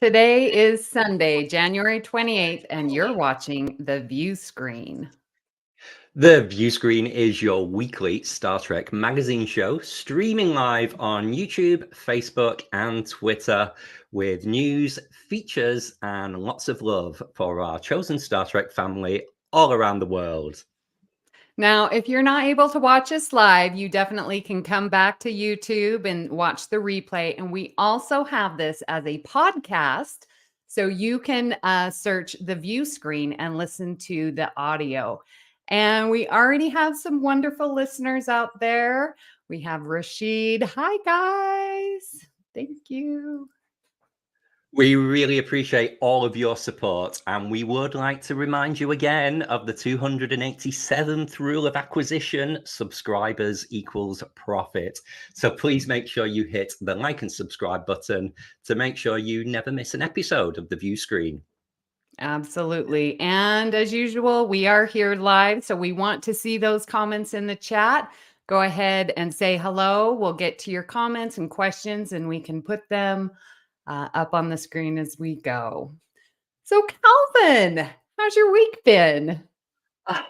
Today is Sunday, January 28th, and you're watching the Viewscreen. The Viewscreen is your weekly Star Trek magazine show, streaming live on YouTube, Facebook, and Twitter, with news, features, and lots of love for our chosen Star Trek family all around the world. Now, if you're not able to watch us live, you definitely can come back to YouTube and watch the replay. And we also have this as a podcast, so you can search the Viewscreen and listen to the audio. And we already have some wonderful listeners out there. We have Rashid. Hi, guys. Thank you. We really appreciate all of your support, and we would like to remind you again of the 287th rule of acquisition: subscribers equals profit. So please make sure you hit the like and subscribe button to make sure you never miss an episode of the Viewscreen. Absolutely. And as usual, we are here live, so we want to see those comments in the chat. Go ahead and say hello. We'll get to your comments and questions, and we can put them up on the screen as we go. So, Kelvin, how's your week been? I've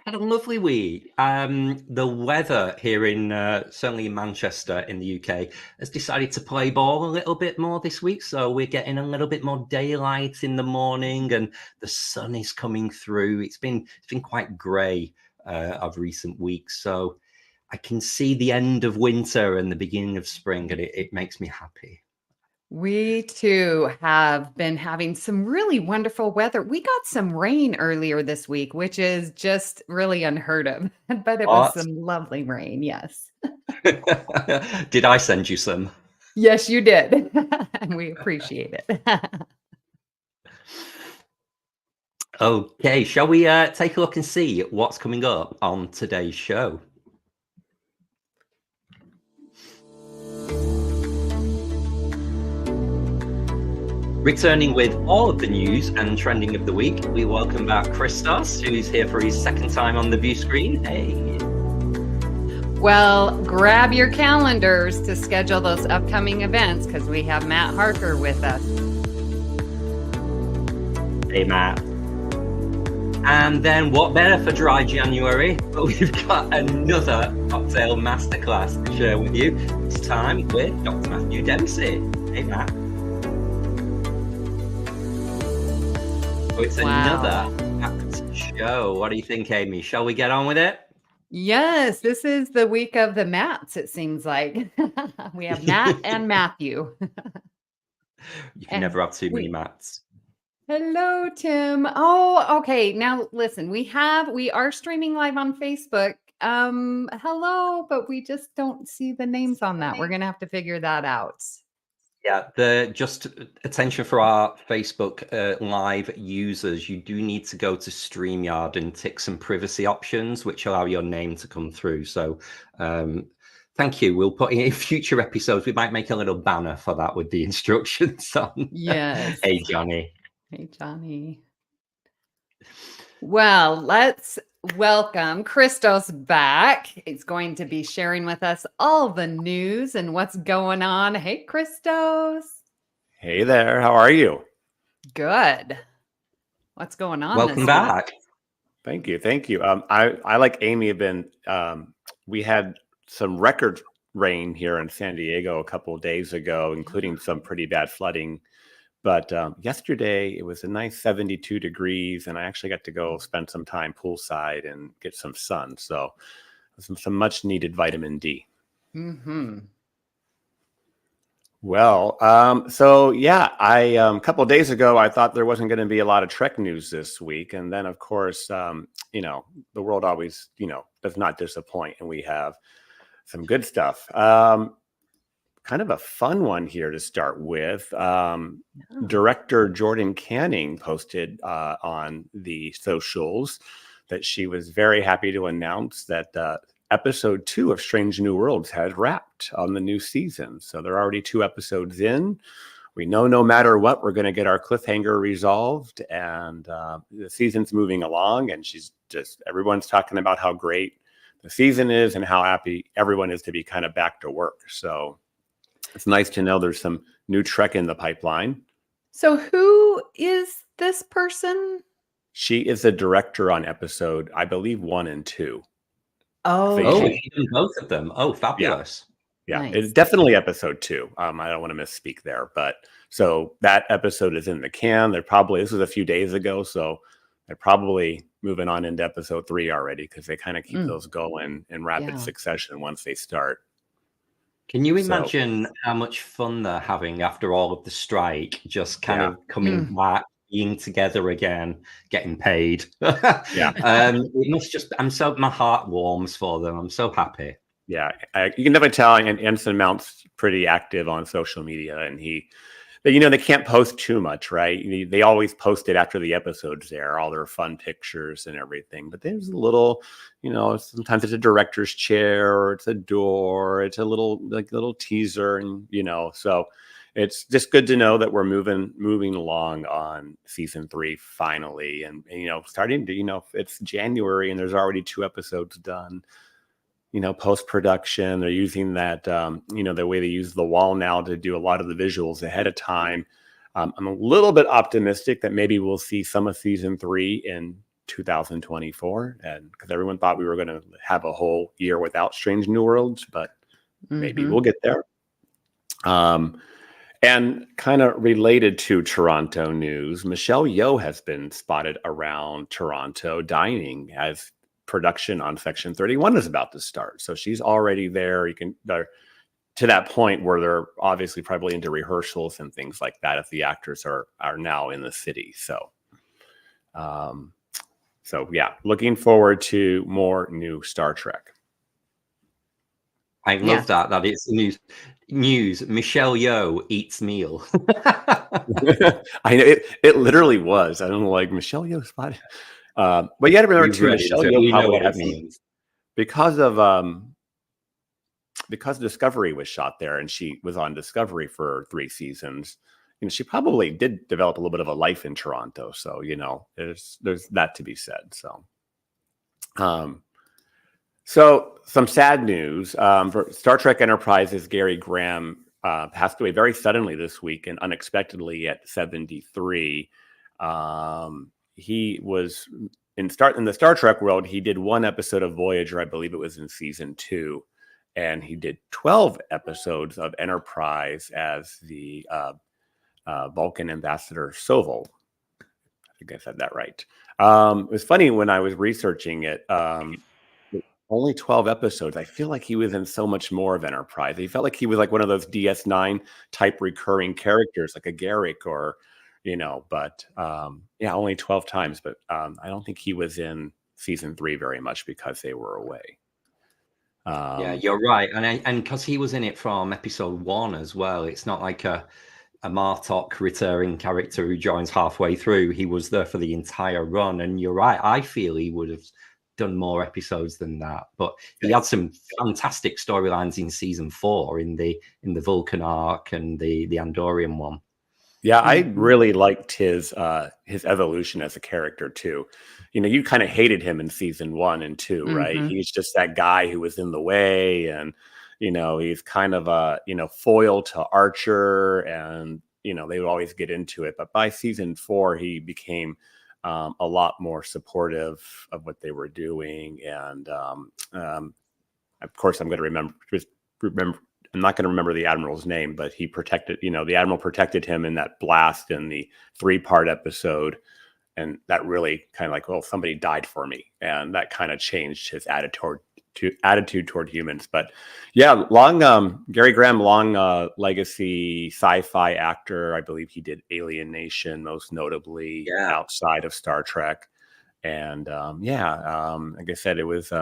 had a lovely week. The weather here in certainly in Manchester in the UK has decided to play ball a little bit more this week. So we're getting a little bit more daylight in the morning, and the sun is coming through. It's been quite grey of recent weeks, so I can see the end of winter and the beginning of spring, and it makes me happy. We too have been having some really wonderful weather. We got some rain earlier this week, which is just really unheard of, but it was What? some lovely rain. Yes. Did I send you some? Yes, you did. And we appreciate it. Okay, shall we take a look and see what's coming up on today's show? Returning with all of the news and trending of the week, we welcome back Christos, who's here for his second time on the Viewscreen. Hey. Well, grab your calendars to schedule those upcoming events, because we have Matt Harker with us. Hey, Matt. And then what better for dry January? But we've got another cocktail masterclass to share with you. This time with Dr. Matthew Dempsey. Hey, Matt. So it's another packed show. What do you think, Amy? Shall we get on with it? Yes, this is the week of the Matts, it seems like. We have Matt and Matthew. You can never have too many Matts. Hello, Tim. Oh, okay. Now listen, we are streaming live on Facebook. Hello, but we just don't see the names on that. We're gonna have to figure that out. Yeah, just attention for our Facebook live users. You do need to go to StreamYard and tick some privacy options, which allow your name to come through. So thank you. We'll put in future episodes. We might make a little banner for that with the instructions on. Yes. Hey, Johnny. Hey, Johnny. Well, let's welcome Christos back. He's going to be sharing with us all the news and what's going on. Hey, Christos. Hey there. How are you? Good. What's going on? Welcome back. Thank you. Thank you. I like Amy have been, we had some record rain here in San Diego a couple of days ago, including some pretty bad flooding. But yesterday it was a nice 72 degrees, and I actually got to go spend some time poolside and get some sun. So some much needed vitamin D. Mm-hmm. Well, so yeah, a couple of days ago, I thought there wasn't going to be a lot of Trek news this week. And then, of course, the world always, does not disappoint. And we have some good stuff. Kind of a fun one here to start with. Director Jordan Canning posted on the socials that she was very happy to announce that episode 2 of Strange New Worlds has wrapped on the new season. So they're already 2 episodes in. We know no matter what, we're going to get our cliffhanger resolved, and the season's moving along, and everyone's talking about how great the season is and how happy everyone is to be kind of back to work. So it's nice to know there's some new Trek in the pipeline. So who is this person? She is the director on episode, I believe, 1 and 2. Oh, Oh, okay. even both of them. Oh, fabulous. Yeah, Nice. it's definitely episode 2. I don't want to misspeak there, but so that episode is in the can. This was a few days ago, so they're probably moving on into episode 3 already, because they kind of keep those going in rapid succession once they start. Can you imagine how much fun they're having after all of the strike, just kind of coming back, being together again, getting paid? It must just, my heart warms for them. I'm so happy. Yeah, you can definitely tell. And Anson Mount's pretty active on social media, and they can't post too much, right? They always post it after the episode's there, all their fun pictures and everything. But there's a little, sometimes it's a director's chair, or it's a door, it's a little teaser, and so it's just good to know that we're moving along on season 3 finally, and starting to it's January and there's already 2 episodes done. Post-production, they're using that, the way they use the wall now to do a lot of the visuals ahead of time. I'm a little bit optimistic that maybe we'll see some of season 3 in 2024, and because everyone thought we were going to have a whole year without Strange New Worlds, but maybe we'll get there. And kind of related to Toronto news, Michelle Yeoh has been spotted around Toronto dining as production on Section 31 is about to start. So she's already there. To that point where they're obviously probably into rehearsals and things like that if the actors are now in the city. So yeah, looking forward to more new Star Trek. I love that it's news. Michelle Yeoh eats meal. I know it literally was. I don't know, like Michelle Yeoh spotted. But you got to remember too, Michelle Yeoh probably has because Discovery was shot there, and she was on Discovery for 3 seasons. She probably did develop a little bit of a life in Toronto. So there's that to be said. So some sad news for Star Trek Enterprise's Gary Graham passed away very suddenly this week and unexpectedly at 73. He was in the Star Trek world. He did 1 episode of Voyager, I believe it was in season 2, and he did 12 episodes of Enterprise as the Vulcan ambassador Soval. I think I said that right. It was funny when I was researching it. Only 12 episodes. I feel like he was in so much more of Enterprise. He felt like he was like one of those DS9 type recurring characters, like a Garrick or. But only 12 times. But I don't think he was in season 3 very much because they were away. Yeah, you're right, and because he was in it from episode 1 as well. It's not like a Martok returning character who joins halfway through. He was there for the entire run, and you're right. I feel he would have done more episodes than that, but he had some fantastic storylines in season 4 in the Vulcan arc and the Andorian one. Yeah, I really liked his evolution as a character too. You kind of hated him in season 1 and 2, right? He's just that guy who was in the way, and he's kind of a foil to Archer, and they would always get into it. But by season 4, he became a lot more supportive of what they were doing, and of course, I'm going to remember. I'm not going to remember the Admiral's name, but he protected, the Admiral protected him in that blast in the 3-part episode. And that really kind of like, well, somebody died for me. And that kind of changed his attitude toward humans. But yeah, Gary Graham, long legacy sci-fi actor. I believe he did Alien Nation, most notably outside of Star Trek. And like I said, it was,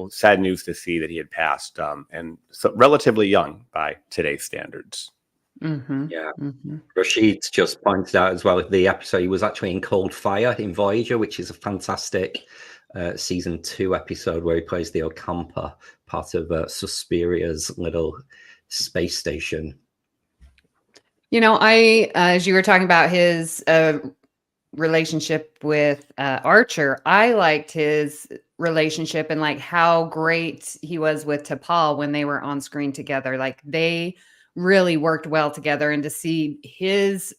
sad news to see that he had passed, and so relatively young by today's standards. Rashid just pointed out as well the episode he was actually in Cold Fire in Voyager, which is a fantastic season 2 episode where he plays the Ocampa, part of Suspiria's little space station. As you were talking about his relationship with Archer, I liked his relationship and like how great he was with T'Pol when they were on screen together. Like they really worked well together, and to see his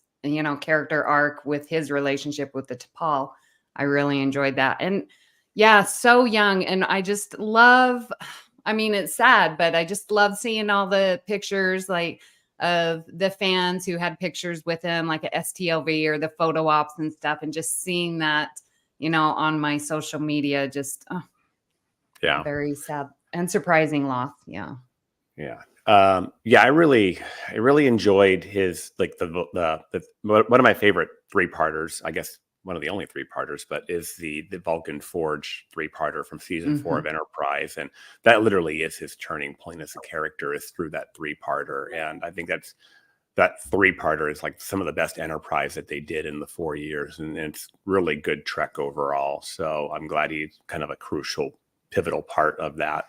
character arc with his relationship with the T'Pol. I really enjoyed that. And yeah, so young. And I just love, I mean, it's sad, but I just love seeing all the pictures like of the fans who had pictures with him, like at STLV or the photo ops and stuff. And just seeing that, on my social media, just Yeah. very sad and surprising loss. Yeah. Yeah. I really enjoyed his, like the one of my favorite 3-parters, I guess one of the only 3-parters, but is the Vulcan Forge 3-parter from season 4 of Enterprise. And that literally is his turning point as a character, is through that 3-parter. And I think that 3-parter is like some of the best Enterprise that they did in the 4 years. And it's really good Trek overall. So I'm glad he's kind of a crucial, pivotal part of that.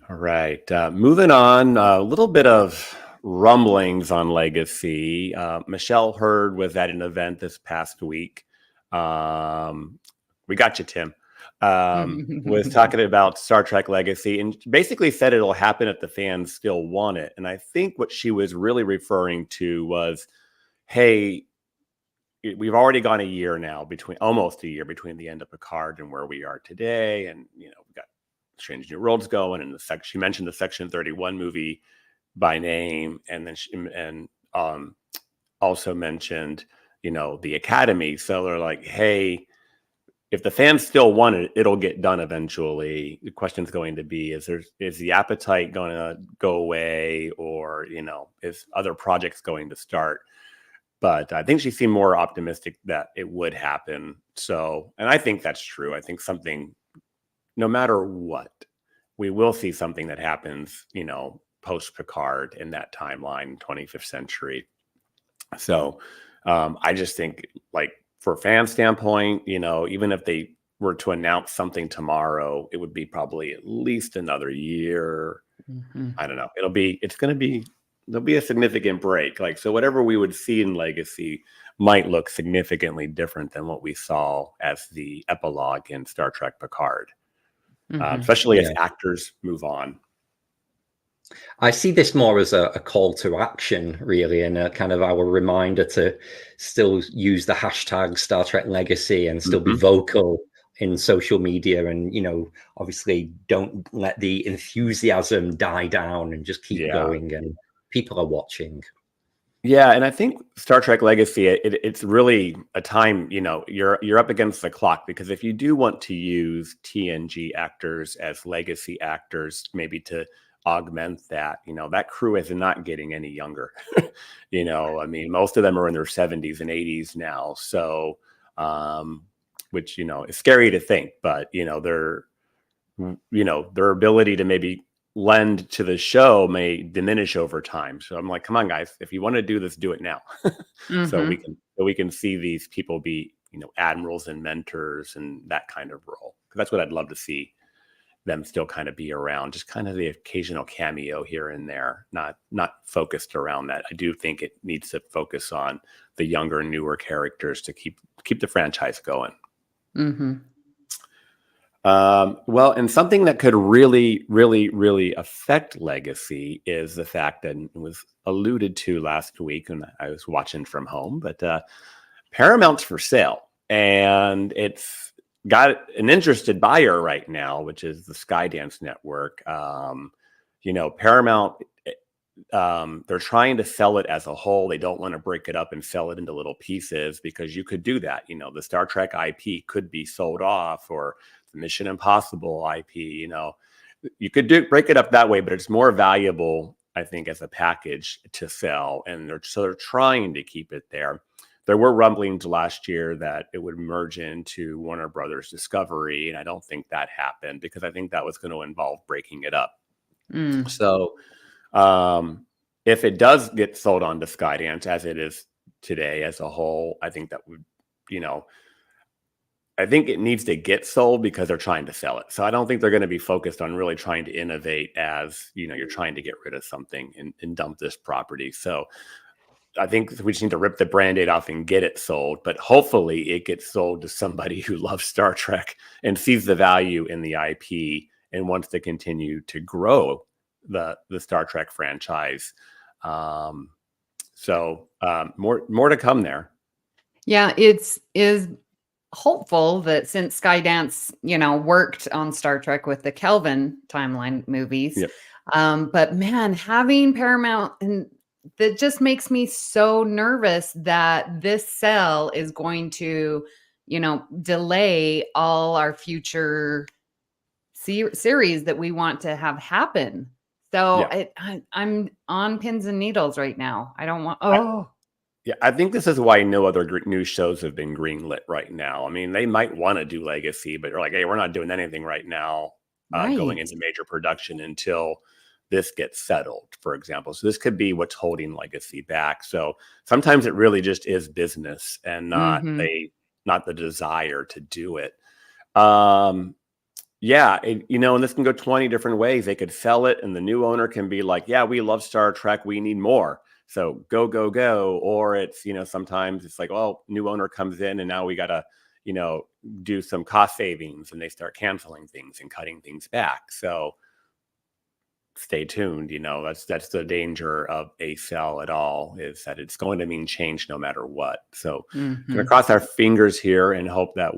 All right. Moving on, a little bit of rumblings on Legacy. Michelle Hurd was at an event this past week. We got you, Tim. Was talking about Star Trek Legacy and basically said it'll happen if the fans still want it. And I think what she was really referring to was, hey, we've already gone almost a year between the end of Picard and where we are today. And, we've got Strange New Worlds going, and she mentioned the Section 31 movie by name, and then she also mentioned the Academy. So they're like, hey, if the fans still want it, it'll get done eventually. The question's going to be, is the appetite going to go away, or is other projects going to start? But I think she seemed more optimistic that it would happen. So, and I think that's true. I think something, no matter what, we will see something that happens, post Picard in that timeline, 25th century. So I just think, like, for fan standpoint, even if they were to announce something tomorrow, it would be probably at least another year. I don't know. There'll be a significant break. Like, so whatever we would see in Legacy might look significantly different than what we saw as the epilogue in Star Trek Picard. Especially as actors move on. I see this more as a call to action, really, and a kind of our reminder to still use the hashtag Star Trek Legacy and still be vocal in social media, and obviously don't let the enthusiasm die down, and just keep going. And people are watching. Yeah, and I think Star Trek Legacy, it's really a time, you're up against the clock, because if you do want to use TNG actors as legacy actors, maybe to augment that, that crew is not getting any younger. I mean, most of them are in their 70s and 80s now. So, which, is scary to think, but, their ability to maybe lend to the show may diminish over time. So I'm like, come on, guys, if you want to do this, do it now. So we can see these people be, admirals and mentors and that kind of role. That's what I'd love to see them still kind of be around, just kind of the occasional cameo here and there, not focused around that. I do think it needs to focus on the younger, newer characters to keep the franchise going. Well, and something that could really, really, really affect Legacy is the fact that it was alluded to last week, and I was watching from home, but Paramount's for sale, and it's got an interested buyer right now, which is the Skydance Network. Paramount, they're trying to sell it as a whole. They don't want to break it up and sell it into little pieces, because you could do that. The Star Trek IP could be sold off, or the Mission Impossible IP. You could break it up that way, but it's more valuable, I think, as a package to sell. And they're trying to keep it there. There were rumblings last year that it would merge into Warner Brothers Discovery, and I don't think that happened, because I think that was going to involve breaking it up. So if it does get sold on to Skydance as it is today as a whole, I think that would, I think it needs to get sold because they're trying to sell it. So I don't think they're going to be focused on really trying to innovate as, you're trying to get rid of something and dump this property. So I think we just need to rip the Band-Aid off and get it sold, but hopefully it gets sold to somebody who loves Star Trek and sees the value in the IP and wants to continue to grow the Star Trek franchise. So more to come there. Yeah, is hopeful that since Skydance, worked on Star Trek with the Kelvin timeline movies, Yep. but man, having Paramount, and that just makes me so nervous that this sell is going to, delay all our future series that we want to have happen. So I'm on pins and needles right now. I don't want. Yeah, I think this is why no other new shows have been greenlit right now. I mean, they might want to do Legacy, but they're like, hey, we're not doing anything right now going into major production until this gets settled, for example. So this could be what's holding Legacy back. So sometimes it really just is business and not the desire to do it. And this can go 20 different ways. They could sell it and the new owner can be like, yeah, we love Star Trek. We need more. So go, go, go. Or it's, sometimes it's like, oh, new owner comes in and now we got to, do some cost savings, and they start canceling things and cutting things back. So stay tuned. That's the danger of a sell at all, is that it's going to mean change no matter what. So going to cross our fingers here and hope that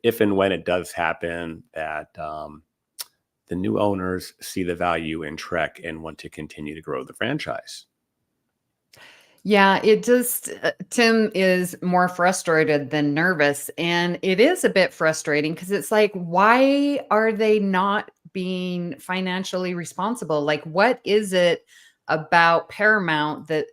if and when it does happen, that the new owners see the value in Trek and want to continue to grow the franchise. Yeah, it just, Tim is more frustrated than nervous. And it is a bit frustrating because it's like, why are they not being financially responsible? Like, what is it about Paramount that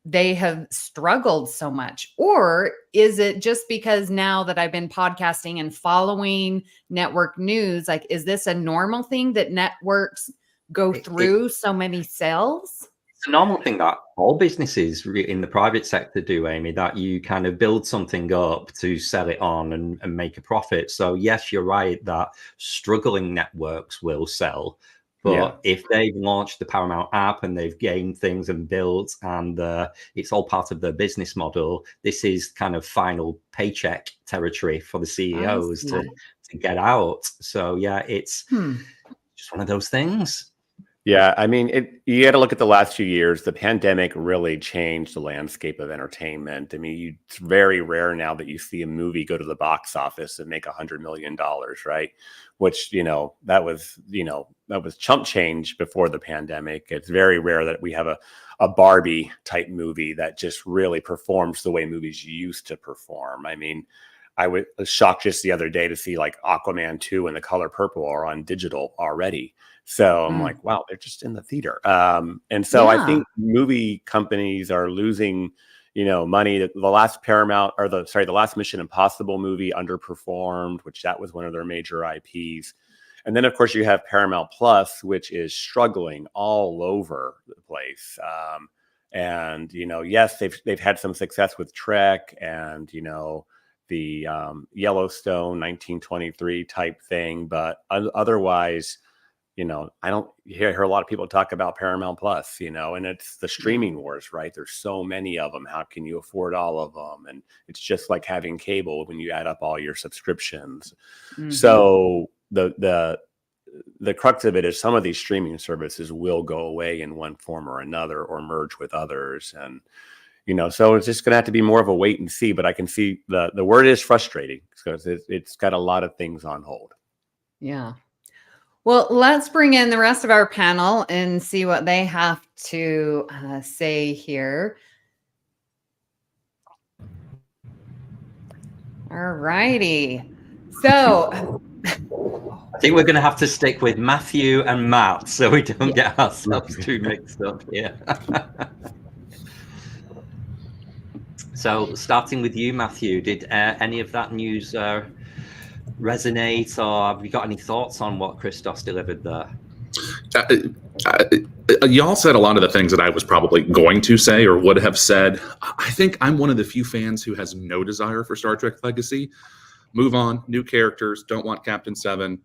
they have struggled so much? Or is it just because now that I've been podcasting and following network news, like, is this a normal thing that networks go through so many sales? It's a normal thing that all businesses in the private sector do, Amy, that you kind of build something up to sell it on and make a profit. So yes, you're right that struggling networks will sell. But if they've launched the Paramount app and they've gained things and built, and it's all part of their business model, this is kind of final paycheck territory for the CEOs to get out. So yeah, it's just one of those things. Yeah, I mean, you got to look at the last few years. The pandemic really changed the landscape of entertainment. I mean, it's very rare now that you see a movie go to the box office and make $100 million, right? Which, that was chump change before the pandemic. It's very rare that we have a Barbie type movie that just really performs the way movies used to perform. I mean, I was shocked just the other day to see like Aquaman 2 and The Color Purple are on digital already. So I'm like, wow, they're just in the theater. And so I think movie companies are losing, money. The last the last Mission Impossible movie underperformed, which that was one of their major IPs. And then of course you have Paramount Plus, which is struggling all over the place. And, yes, they've had some success with Trek and, the Yellowstone 1923 type thing, but otherwise, I don't hear a lot of people talk about Paramount Plus, and it's the streaming wars, right? There's so many of them. How can you afford all of them? And it's just like having cable when you add up all your subscriptions. So the crux of it is some of these streaming services will go away in one form or another or merge with others. And, so it's just going to have to be more of a wait and see, but I can see the word is frustrating because it's got a lot of things on hold. Yeah. Well, let's bring in the rest of our panel and see what they have to say here. All righty. So I think we're going to have to stick with Matthew and Matt so we don't get ourselves too mixed up here. So starting with you, Matthew, did any of that news resonate, or have you got any thoughts on what Christos delivered there? Y'all said a lot of the things that I was probably going to say or would have said. I think I'm one of the few fans who has no desire for Star Trek Legacy. Move on, new characters, don't want Captain Seven.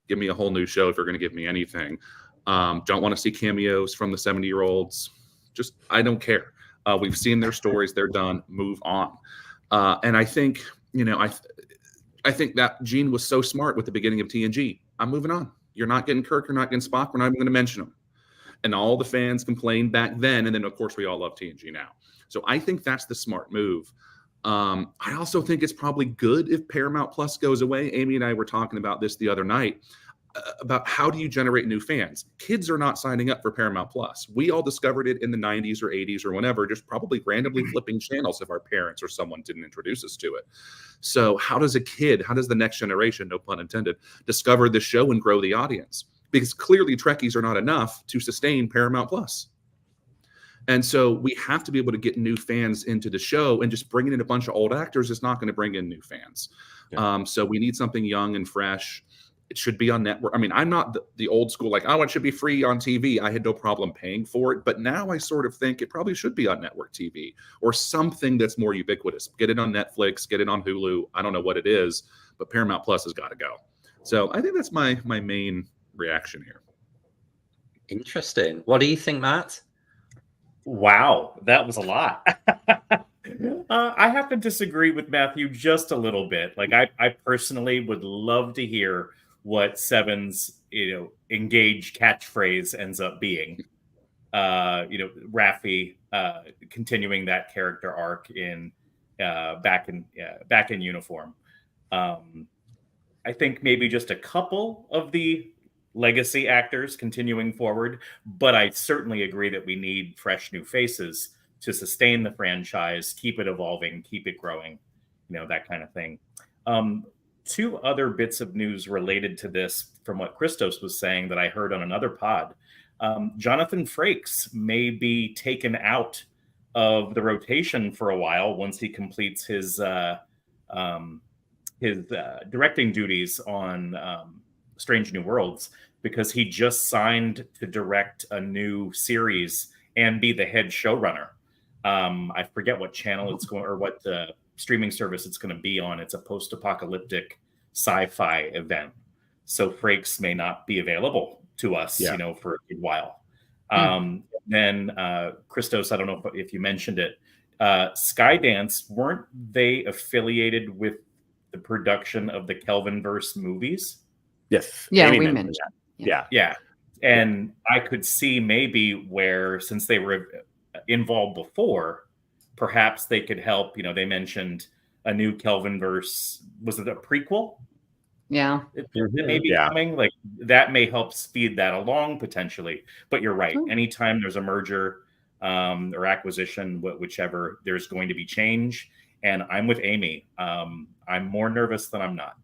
Give me a whole new show if you're going to give me anything. Don't want to see cameos from the 70-year-olds. Just, I don't care. We've seen their stories. They're done. Move on. And I think, I think that Gene was so smart with the beginning of TNG. I'm moving on. You're not getting Kirk. You're not getting Spock. We're not even going to mention them. And all the fans complained back then. And then, of course, we all love TNG now. So I think that's the smart move. I also think it's probably good if Paramount Plus goes away. Amy and I were talking about this the other night, about how do you generate new fans? Kids are not signing up for Paramount Plus. We all discovered it in the 90s or 80s or whenever, just probably randomly flipping channels if our parents or someone didn't introduce us to it. So how does the next generation, no pun intended, discover the show and grow the audience? Because clearly Trekkies are not enough to sustain Paramount Plus. And so we have to be able to get new fans into the show, and just bringing in a bunch of old actors is not going to bring in new fans. Yeah. So we need something young and fresh. It should be on network. I mean, I'm not the old school, like, oh, it should be free on TV. I had no problem paying for it. But now I sort of think it probably should be on network TV or something that's more ubiquitous. Get it on Netflix, get it on Hulu. I don't know what it is, but Paramount Plus has got to go. So I think that's my main reaction here. Interesting. What do you think, Matt? Wow, that was a lot. I have to disagree with Matthew just a little bit. Like, I personally would love to hear what Seven's, engage catchphrase ends up being. Raffi continuing that character arc in back in uniform. I think maybe just a couple of the legacy actors continuing forward, but I certainly agree that we need fresh new faces to sustain the franchise, keep it evolving, keep it growing, that kind of thing. Two other bits of news related to this from what Christos was saying that I heard on another pod. Jonathan Frakes may be taken out of the rotation for a while once he completes his directing duties on Strange New Worlds, because he just signed to direct a new series and be the head showrunner. I forget what channel it's going, or what streaming service it's going to be on. It's a post-apocalyptic sci-fi event. So Frakes may not be available to us, for a good while. Then Christos, I don't know if you mentioned it, Skydance, weren't they affiliated with the production of the Kelvinverse movies? Yes. Yeah, Amy we mentioned mentioned. Yeah. And I could see maybe where, since they were involved before, perhaps they could help. They mentioned a new Kelvinverse. Was it a prequel? Yeah. It may be coming. Like, that may help speed that along potentially. But you're right. Anytime there's a merger or acquisition, whichever, there's going to be change. And I'm with Amy. I'm more nervous than I'm not.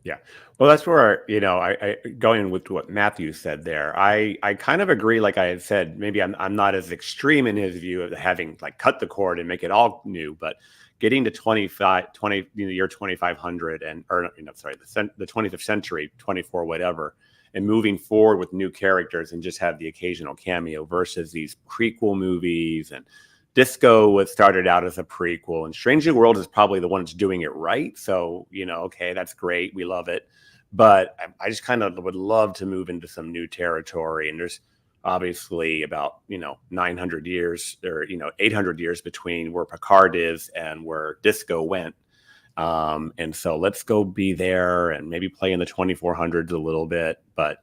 Yeah. Well, that's where, I going with what Matthew said there. I kind of agree. Like I had said, maybe I'm not as extreme in his view of having like cut the cord and make it all new, but getting to the year 2500 the 20th century, 24, whatever, and moving forward with new characters and just have the occasional cameo versus these prequel movies. And Disco was started out as a prequel, and Strange New World is probably the one that's doing it right. So, okay, that's great. We love it. But I just kind of would love to move into some new territory. And there's obviously about, 900 years or, 800 years between where Picard is and where Disco went. And so let's go be there and maybe play in the 2400s a little bit. But,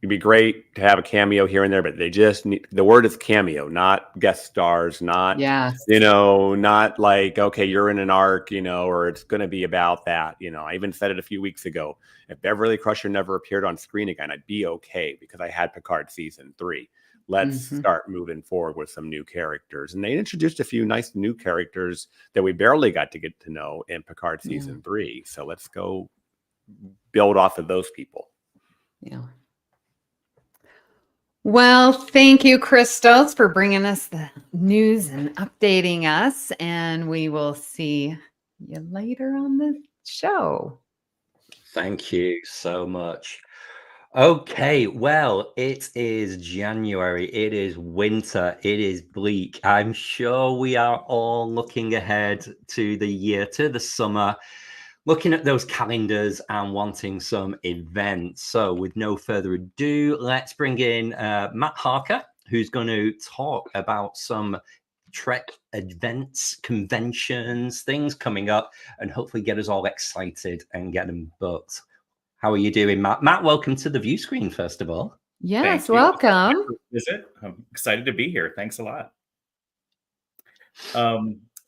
it'd be great to have a cameo here and there, but they just need, the word is cameo, not guest stars, not, not like, okay, you're in an arc, or it's going to be about that. I even said it a few weeks ago. If Beverly Crusher never appeared on screen again, I'd be okay because I had Picard season 3. Let's start moving forward with some new characters. And they introduced a few nice new characters that we barely got to get to know in Picard season 3. So let's go build off of those people. Yeah. Well, thank you, Christos, for bringing us the news and updating us. And we will see you later on the show. Thank you so much. Okay, well, it is January. It is winter. It is bleak. I'm sure we are all looking ahead to the summer, looking at those calendars and wanting some events. So with no further ado, let's bring in Matt Harker, who's going to talk about some Trek events, conventions, things coming up, and hopefully get us all excited and get them booked. How are you doing, Matt? Matt, welcome to the Viewscreen, first of all. Yes, welcome. I'm excited to be here. Thanks a lot.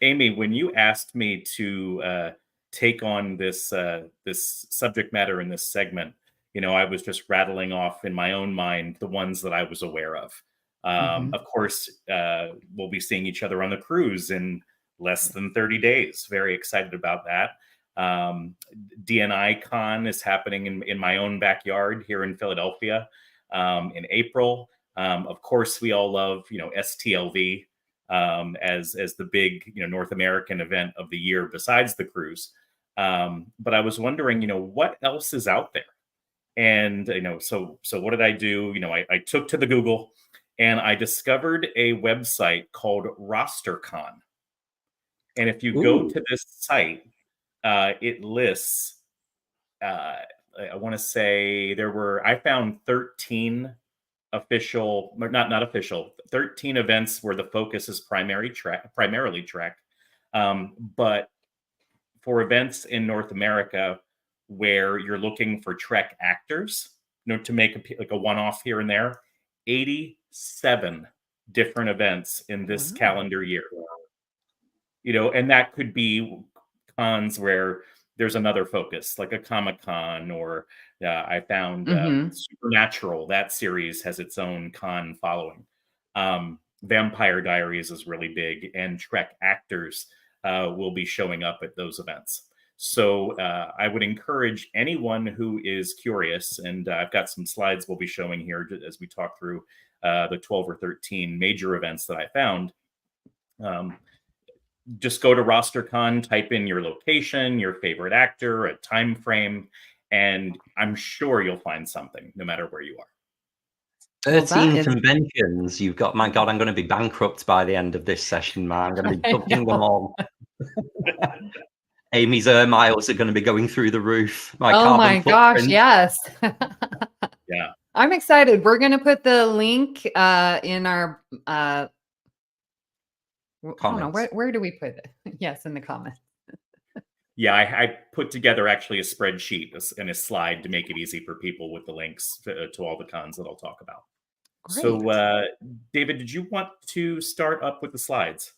Amy, when you asked me to take on this this subject matter in this segment, I was just rattling off in my own mind the ones that I was aware of. Of course, we'll be seeing each other on the cruise in less than 30 days. Very excited about that. DNI Con is happening in my own backyard here in Philadelphia in April. Of course, we all love, STLV as the big, North American event of the year besides the cruise. But I was wondering, what else is out there? And, so what did I do? I took to the Google and I discovered a website called RosterCon. And if you go to this site, it lists, I want to say I found 13 official, not official, 13 events where the focus is primarily Trek. But for events in North America where you're looking for Trek actors, to make a one-off here and there, 87 different events in this calendar year. And that could be cons where there's another focus, like a Comic-Con, or I found Supernatural. That series has its own con following. Vampire Diaries is really big, and Trek actors will be showing up at those events. So I would encourage anyone who is curious, and I've got some slides we'll be showing here as we talk through the 12 or 13 major events that I found. Just go to RosterCon, type in your location, your favorite actor, a time frame, and I'm sure you'll find something, no matter where you are. 13 conventions. You've got, my God, I'm going to be bankrupt by the end of this session, man. I'm going to be booking them all. Amy's air miles are going to be going through the roof. Oh my gosh, yes. Yeah. I'm excited. We're going to put the link in our comments. Where do we put it? Yes, in the comments. Yeah, I put together actually a spreadsheet and a slide to make it easy for people with the links to all the cons that I'll talk about. Great. So, David, did you want to start up with the slides?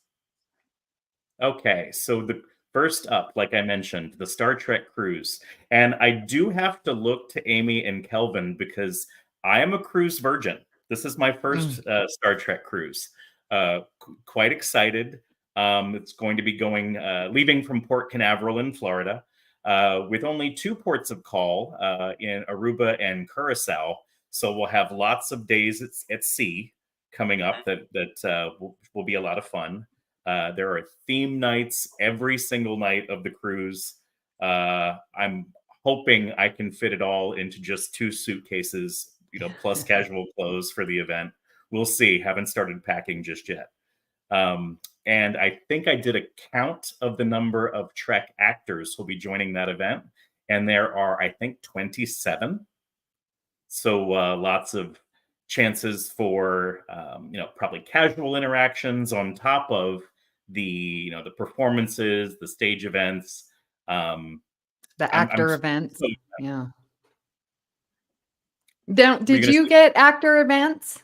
Okay, so the first up, like I mentioned, the Star Trek cruise. And I do have to look to Amy and Kelvin because I am a cruise virgin. This is my first Star Trek cruise. Quite excited. It's going to be leaving from Port Canaveral in Florida with only 2 ports of call in Aruba and Curacao. So we'll have lots of days at sea coming up that will be a lot of fun. There are theme nights every single night of the cruise. I'm hoping I can fit it all into just 2 suitcases, plus casual clothes for the event. We'll see. Haven't started packing just yet. And I think I did a count of the number of Trek actors who'll be joining that event. And there are, I think, 27. So lots of chances for, probably casual interactions on top of the performances, the stage events. The actor events. Yeah. Did you get actor events?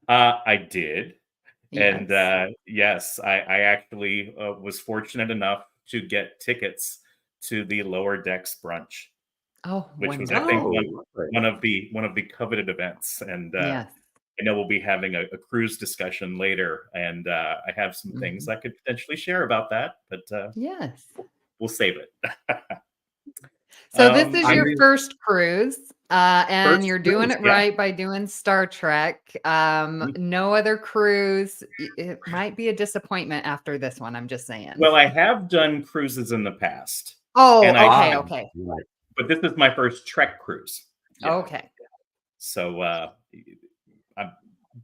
I did. Yes. And yes, I actually was fortunate enough to get tickets to the Lower Decks brunch. Oh, which was, I think, one of the coveted events. And I know we'll be having a cruise discussion later, and I have some things I could potentially share about that, but yes, we'll save it. So this is your first cruise, and you're doing it right by doing Star Trek. No other cruise. It might be a disappointment after this one. I'm just saying. Well, I have done cruises in the past. Oh, okay. But this is my first Trek cruise. Yeah. Okay. So I'm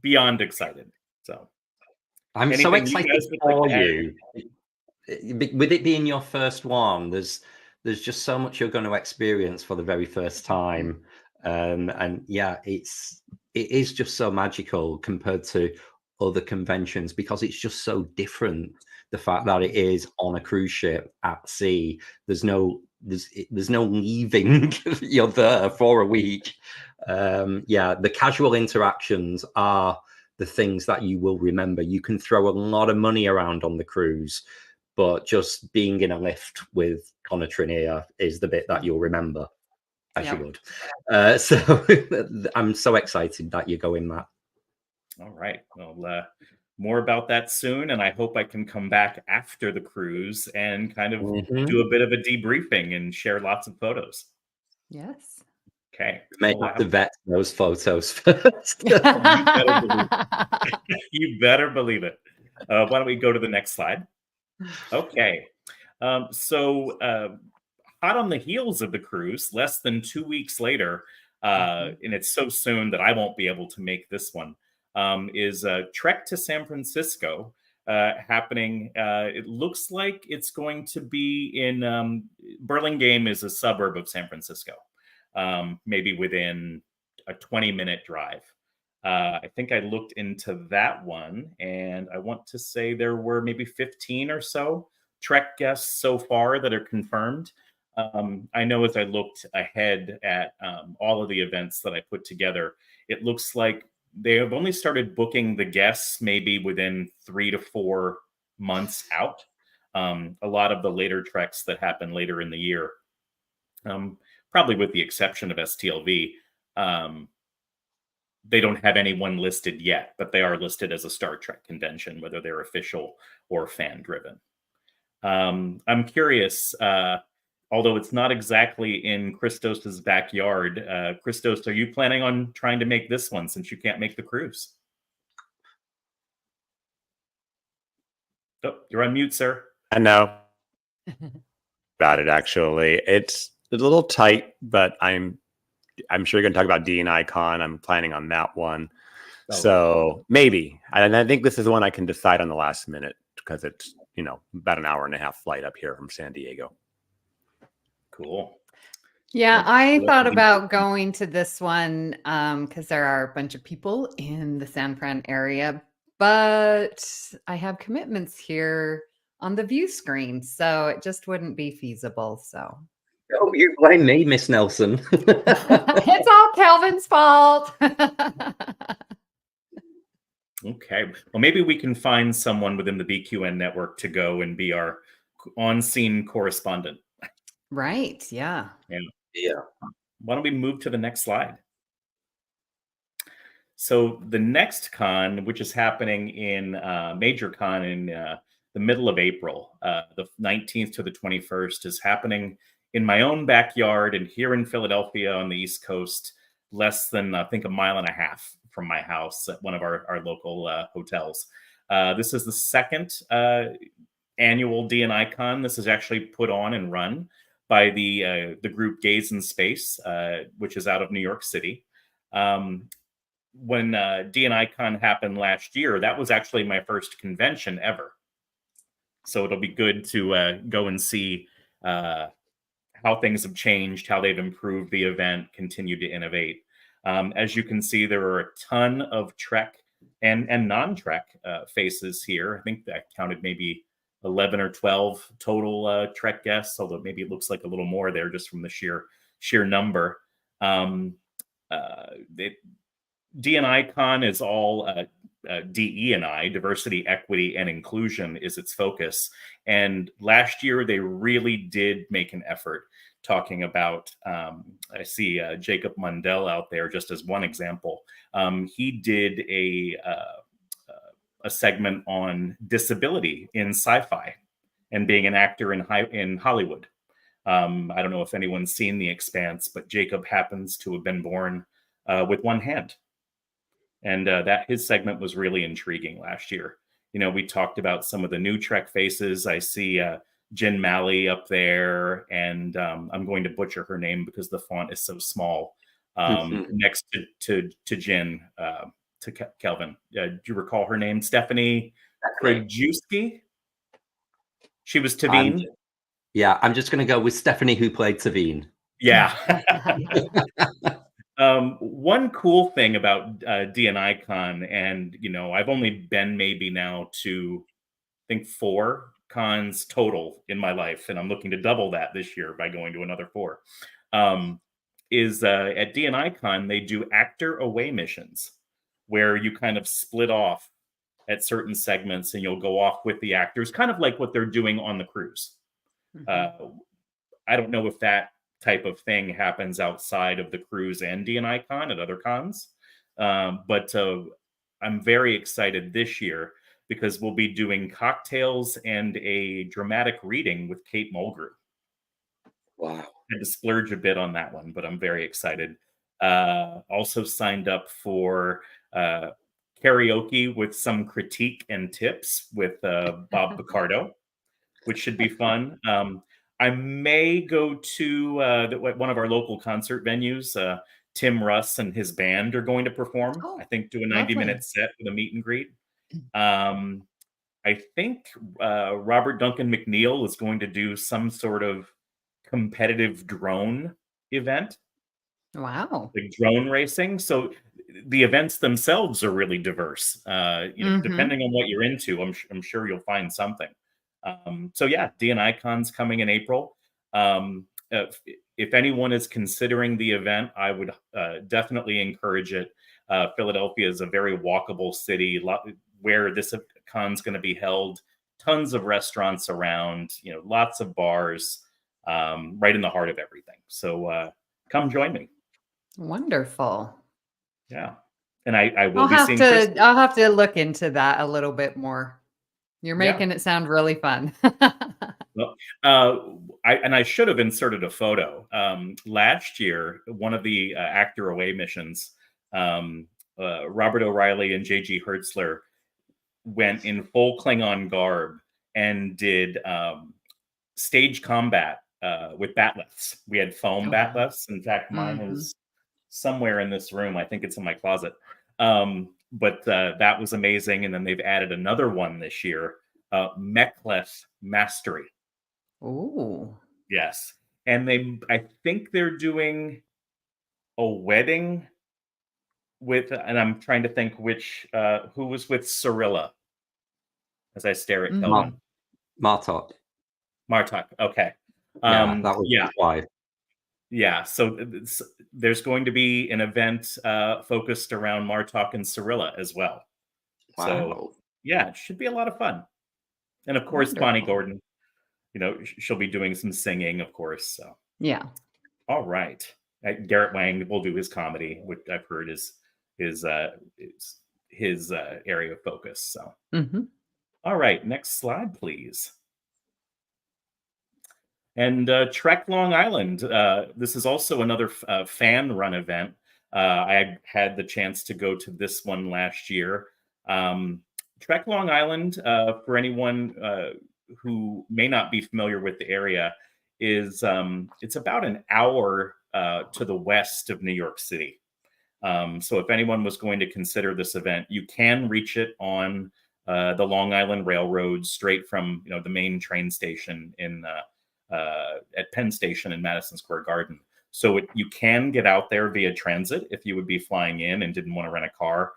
beyond excited. So I'm so excited for you. With it being your first one, there's just so much you're going to experience for the very first time. And yeah, it is just so magical compared to other conventions because it's just so different. The fact that it is on a cruise ship at sea, there's no leaving. You're there for a week. The casual interactions are the things that you will remember. You can throw a lot of money around on the cruise, but just being in a lift with Connor Trinier is the bit that you'll remember, as you would. So I'm so excited that you're going, Matt. All right. Well, more about that soon, and I hope I can come back after the cruise and kind of do a bit of a debriefing and share lots of photos. Yes. Okay. You may have to vet those photos first. You better believe it. Why don't we go to the next slide? Okay. So hot on the heels of the cruise, less than 2 weeks later, and it's so soon that I won't be able to make this one, is Trek to San Francisco happening. It looks like it's going to be in Burlingame is a suburb of San Francisco, maybe within a 20-minute drive. I think I looked into that one, and I want to say there were maybe 15 or so Trek guests so far that are confirmed. I know as I looked ahead at all of the events that I put together, it looks like they have only started booking the guests maybe within 3 to 4 months out. A lot of the later Treks that happen later in the year, probably with the exception of STLV, they don't have anyone listed yet, but they are listed as a Star Trek convention, whether they're official or fan-driven. I'm curious, although it's not exactly in Christos's backyard. Christos, are you planning on trying to make this one since you can't make the cruise? Oh, you're on mute, sir. I know about it, actually. It's a little tight, but I'm sure you're going to talk about D&I Con. I'm planning on that one. Oh. So maybe. And I think this is the one I can decide on the last minute because it's, about an hour and a half flight up here from San Diego. Cool. Yeah, I thought about going to this one because there are a bunch of people in the San Fran area, but I have commitments here on the Viewscreen, so it just wouldn't be feasible. So, oh, you blame me, Miss Nelson. it's all Kelvin's fault. Okay. Well, maybe we can find someone within the BQN network to go and be our on-scene correspondent. Right. Yeah. Yeah. Why don't we move to the next slide? So the next con, which is happening in Major Con in the middle of April, the 19th to the 21st, is happening in my own backyard and here in Philadelphia on the East Coast, less than, I think, a mile and a half from my house at one of our local hotels. This is the second annual D&I Con. This is actually put on and run by the group Gaze in Space, which is out of New York City. When D&I Con happened last year, that was actually my first convention ever. So it'll be good to go and see how things have changed, how they've improved the event, continue to innovate. As you can see, there are a ton of Trek and non-Trek faces here. I think I counted maybe 11 or 12 total Trek guests, although maybe it looks like a little more there just from the sheer number. D&I Con is all DE&I, diversity, equity, and inclusion is its focus. And last year, they really did make an effort talking about, I see Jacob Mundell out there just as one example. He did a segment on disability in sci-fi and being an actor in Hollywood. I don't know if anyone's seen The Expanse, but Jacob happens to have been born with one hand. And that his segment was really intriguing last year. We talked about some of the new Trek faces. I see Jen Malley up there, and I'm going to butcher her name because the font is so small. Next to Jen, to Kelvin. Do you recall her name? Stephanie Krajewski? She was Tavine? Yeah, I'm just going to go with Stephanie, who played Tavine. Yeah. One cool thing about D&I Con, and I've only been maybe now to, I think, 4 cons total in my life, and I'm looking to double that this year by going to another 4. Is at D&I Con they do actor away missions. where you kind of split off at certain segments and you'll go off with the actors, kind of like what they're doing on the cruise. I don't know if that type of thing happens outside of the cruise and D&I Con at other cons. But I'm very excited this year because we'll be doing cocktails and a dramatic reading with Kate Mulgrew. Wow. I had to splurge a bit on that one, but I'm very excited. Also signed up for karaoke with some critique and tips with Bob Picardo, which should be fun. I may go to one of our local concert venues. Tim Russ and his band are going to perform. Oh, I think do a lovely. 90-minute set with a meet and greet. I think Robert Duncan McNeil is going to do some sort of competitive drone event. Wow. Like drone racing. So the events themselves are really diverse. Depending on what you're into, I'm sure you'll find something. So yeah, D&I Con's coming in April. If anyone is considering the event, I would definitely encourage it. Philadelphia is a very walkable city where this con's going to be held. Tons of restaurants around, lots of bars, right in the heart of everything. So come join me. Wonderful. Yeah. And I will I'll be have seeing to Chris. I'll have to look into that a little bit more. You're making it sound really fun. Well, I should have inserted a photo. Last year, one of the actor away missions, Robert O'Reilly and J.G. Hertzler went in full Klingon garb and did stage combat with batleths. We had foam batleths. In fact, mine is somewhere in this room. I think it's in my closet. But that was amazing. And then they've added another one this year, Mechleth Mastery. Ooh. Yes. And I think they're doing a wedding with, and I'm trying to think who was with Cirilla as I stare at Kelvin. Martok. Martok. Okay. That was his wife. Yeah. So there's going to be an event focused around Martok and Cirilla as well. Wow. So yeah, it should be a lot of fun. And of course, Bonnie Gordon, she'll be doing some singing, of course. So yeah. All right. Garrett Wang will do his comedy, which I've heard is his area of focus. So, All right. Next slide, please. And Trek Long Island. This is also another fan-run event. I had the chance to go to this one last year. Trek Long Island, for anyone who may not be familiar with the area, is it's about an hour to the west of New York City. So if anyone was going to consider this event, you can reach it on the Long Island Railroad straight from the main train station at Penn Station in Madison Square Garden. So you can get out there via transit if you would be flying in and didn't want to rent a car.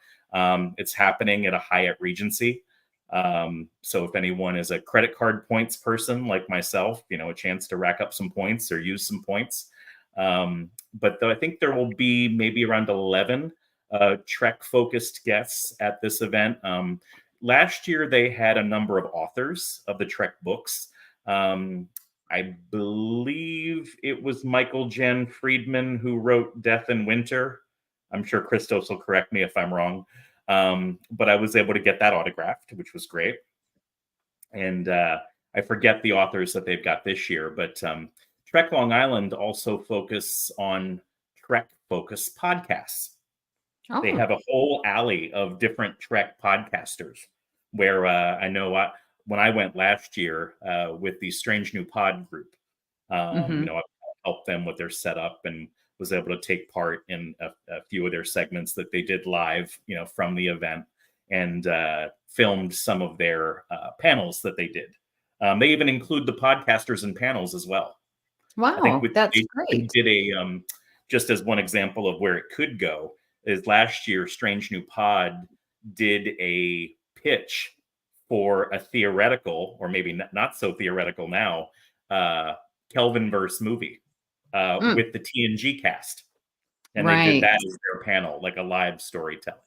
It's happening at a Hyatt Regency. So if anyone is a credit card points person like myself, a chance to rack up some points or use some points. But I think there will be maybe around 11 Trek focused guests at this event. Last year, they had a number of authors of the Trek books. I believe it was Michael Jan Friedman who wrote Death in Winter. I'm sure Christos will correct me if I'm wrong. But I was able to get that autographed, which was great. And I forget the authors that they've got this year, but Trek Long Island also focus on Trek-focused podcasts. Oh. They have a whole alley of different Trek podcasters where I know when I went last year with the Strange New Pod group, I helped them with their setup and was able to take part in a few of their segments that they did live, from the event, and filmed some of their panels that they did. They even include the podcasters in panels as well. Wow, I think that's great. They did just as one example of where it could go, is last year Strange New Pod did a pitch for a theoretical, or maybe not so theoretical now, Kelvin verse movie with the TNG cast. And they did that as their panel, like a live storytelling.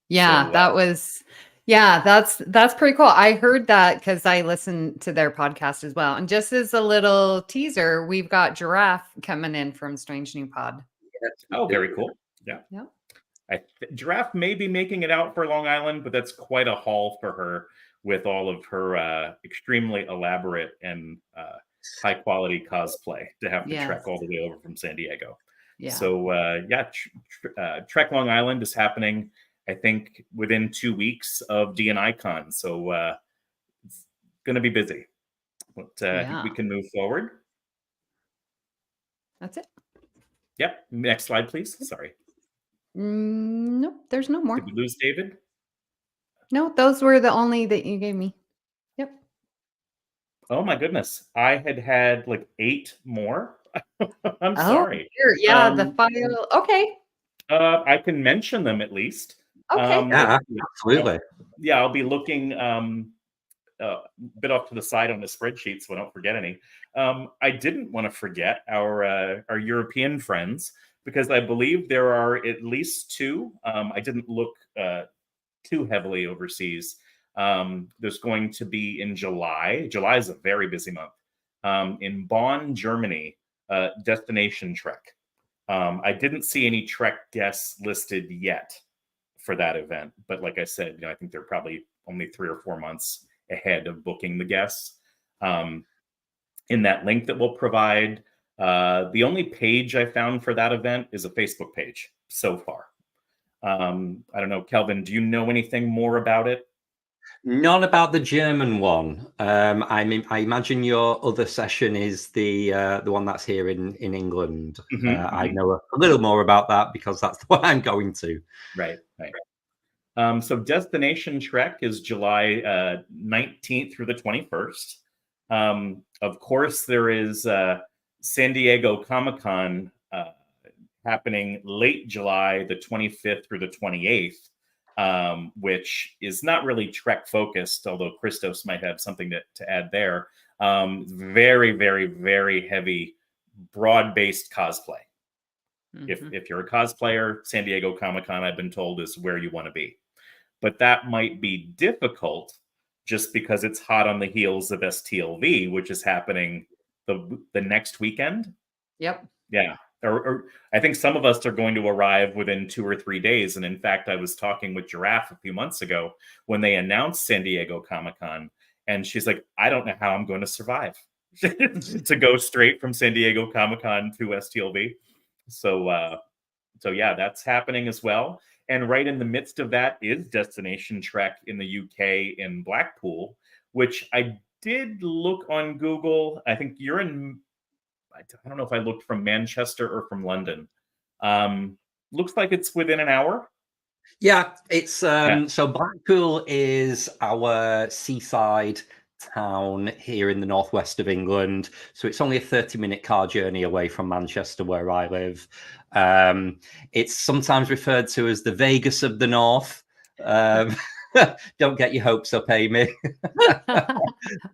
Yeah, So, that was yeah, that's pretty cool. I heard that because I listened to their podcast as well. And just as a little teaser, we've got Giraffe coming in from Strange New Pod. oh, very cool. Yeah. Yeah. Giraffe may be making it out for Long Island, but that's quite a haul for her with all of her extremely elaborate and high quality cosplay to have to Yes. trek all the way over from San Diego. Yeah. So Trek Long Island is happening, I think, within 2 weeks of D&I Con. So it's going to be busy. But I think we can move forward. That's it. Yep. Next slide, please. Sorry. Nope, there's no more. Did we lose David? No, those were the only that you gave me. Yep. Oh my goodness. I had like 8 more. I'm sorry. Here. Yeah, the file. Okay. I can mention them at least. Okay. Yeah, absolutely. Yeah, I'll be looking a bit off to the side on the spreadsheet so I don't forget any. I didn't want to forget our European friends, because I believe there are at least 2. I didn't look too heavily overseas. There's going to be in July. July is a very busy month. In Bonn, Germany, Destination Trek. I didn't see any Trek guests listed yet for that event, but like I said, I think they're probably only 3 or 4 months ahead of booking the guests. In that link that we'll provide, the only page I found for that event is a Facebook page so far. I don't know, Kelvin, do you know anything more about it? Not about the German one. I imagine your other session is the one that's here in England. I know a little more about that because that's the one I'm going to. Right. So Destination Trek is July 19th through the 21st. Of course, there is San Diego Comic-Con happening late July, the 25th through the 28th, which is not really Trek focused, although Christos might have something to add there. Very, very, very heavy, broad-based cosplay. If you're a cosplayer, San Diego Comic-Con, I've been told, is where you want to be. But that might be difficult just because it's hot on the heels of STLV, which is happening the next weekend. Yep. Yeah. Or I think some of us are going to arrive within 2 or 3 days. And in fact, I was talking with Giraffe a few months ago when they announced San Diego Comic-Con, and she's like, I don't know how I'm going to survive to go straight from San Diego Comic-Con to STLV. So yeah, that's happening as well. And right in the midst of that is Destination Trek in the UK in Blackpool, which I did look on Google. I think you're in, I don't know if I looked from Manchester or from London. Looks like it's within an hour. Yeah, it's so Blackpool is our seaside town here in the northwest of England. So it's only a 30-minute car journey away from Manchester, where I live. It's sometimes referred to as the Vegas of the North. Don't get your hopes up, Amy.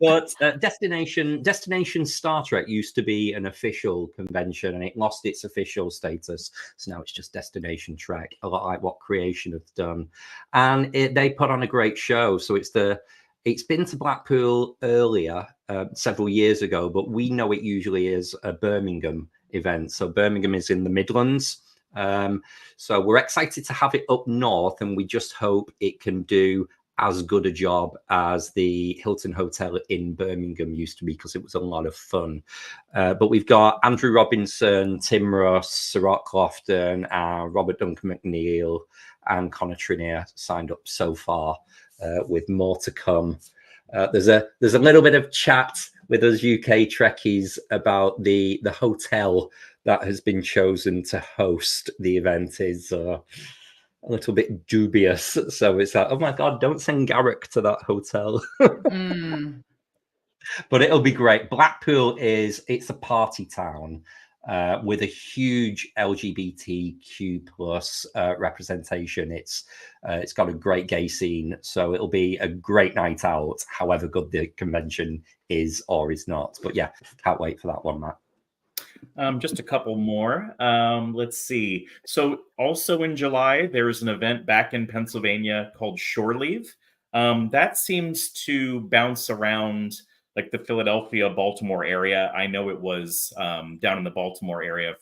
But Destination Star Trek used to be an official convention, and it lost its official status. So now it's just Destination Trek, a lot like what Creation have done. And they put on a great show. So it's been to Blackpool earlier, several years ago, but we know it usually is a Birmingham event. So Birmingham is in the Midlands. So we're excited to have it up north, and we just hope it can do as good a job as the Hilton Hotel in Birmingham used to be, because it was a lot of fun. But we've got Andrew Robinson, Tim Russ, Sir Rock Lofton, Robert Duncan McNeil, and Connor Trinier signed up so far, with more to come. There's a little bit of chat with us UK Trekkies about the hotel that has been chosen to host the event is a little bit dubious. So it's like, oh my God, don't send Garrick to that hotel. But it'll be great. Blackpool it's a party town with a huge LGBTQ plus representation. It's got a great gay scene, so it'll be a great night out, however good the convention is or is not. But yeah, can't wait for that one, Matt. Just a couple more. Let's see. So also in July, there's an event back in Pennsylvania called Shore Leave. That seems to bounce around like the Philadelphia, Baltimore area. I know it was down in the Baltimore area,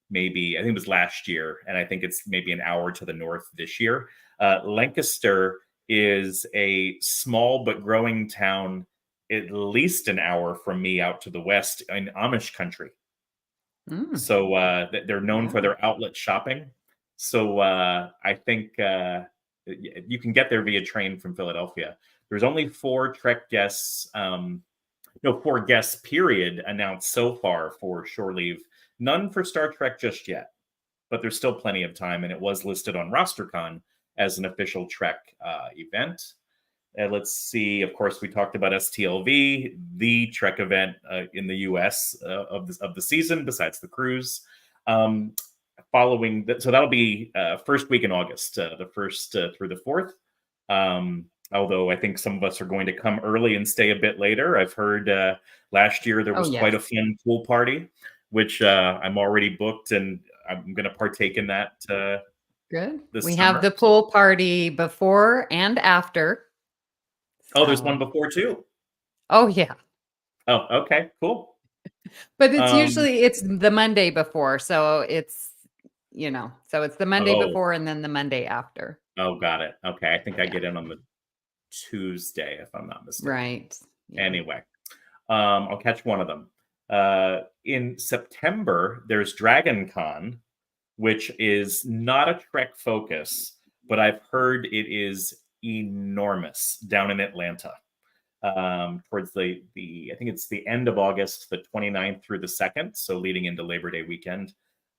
maybe, I think it was last year, and I think it's maybe an hour to the north this year. Lancaster is a small but growing town, at least an hour from me out to the west in Amish country. So they're known for their outlet shopping. So I think you can get there via train from Philadelphia. There's only 4 Trek guests, 4 guests period announced so far for Shore Leave. None for Star Trek just yet, but there's still plenty of time, and it was listed on RosterCon as an official Trek event. Let's see. Of course, we talked about STLV, the Trek event in the U.S. of the season, besides the cruise. Following that, so that'll be first week in August, the 1st through the 4th. Although I think some of us are going to come early and stay a bit later. I've heard last year there was quite a fun pool party, which I'm already booked, and I'm going to partake in that. Good. We summer. have the pool party before and after. Oh, there's one before too. Oh, yeah. Oh, okay, cool. But it's usually it's the Monday before, so it's so it's the Monday before and then the Monday after. Oh, got it. Okay, I think I get in on the Tuesday if I'm not mistaken. Right. Yeah. Anyway, I'll catch one of them. In September, there's Dragon Con, which is not a Trek focus, but I've heard it is enormous down in Atlanta. Towards the I think it's the end of August, the 29th through the 2nd, so leading into Labor Day weekend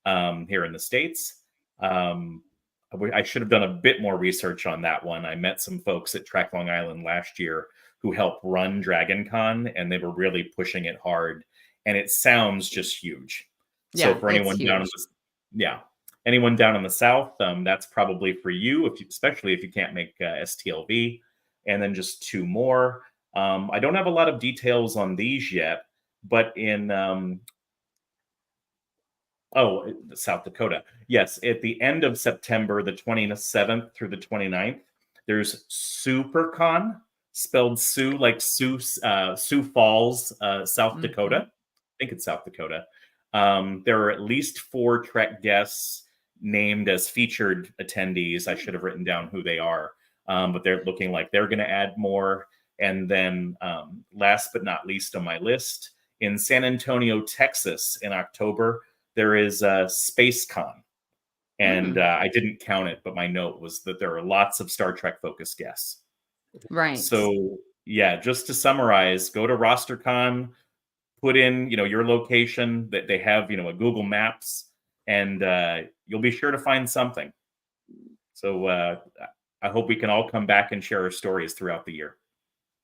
here in the States. I should have done a bit more research on that one. I met some folks at Trek Long Island last year who helped run Dragon Con, and they were really pushing it hard, and it sounds just huge. So for anyone down anyone down in the South, that's probably for you, especially if you can't make STLV. And then just 2 more. I don't have a lot of details on these yet, but in South Dakota. Yes, at the end of September, the 27th through the 29th, there's SuperCon, spelled Sioux, like Sioux Falls, South Dakota. I think it's South Dakota. There are at least 4 Trek guests named as featured attendees. I should have written down who they are, but they're looking like they're going to add more. And then last but not least on my list, in San Antonio, Texas in October, there is SpaceCon. And I didn't count it, but my note was that there are lots of Star Trek focused guests. Right. So yeah, just to summarize, go to RosterCon, put in, your location that they have, a Google Maps, and you'll be sure to find something. So I hope we can all come back and share our stories throughout the year.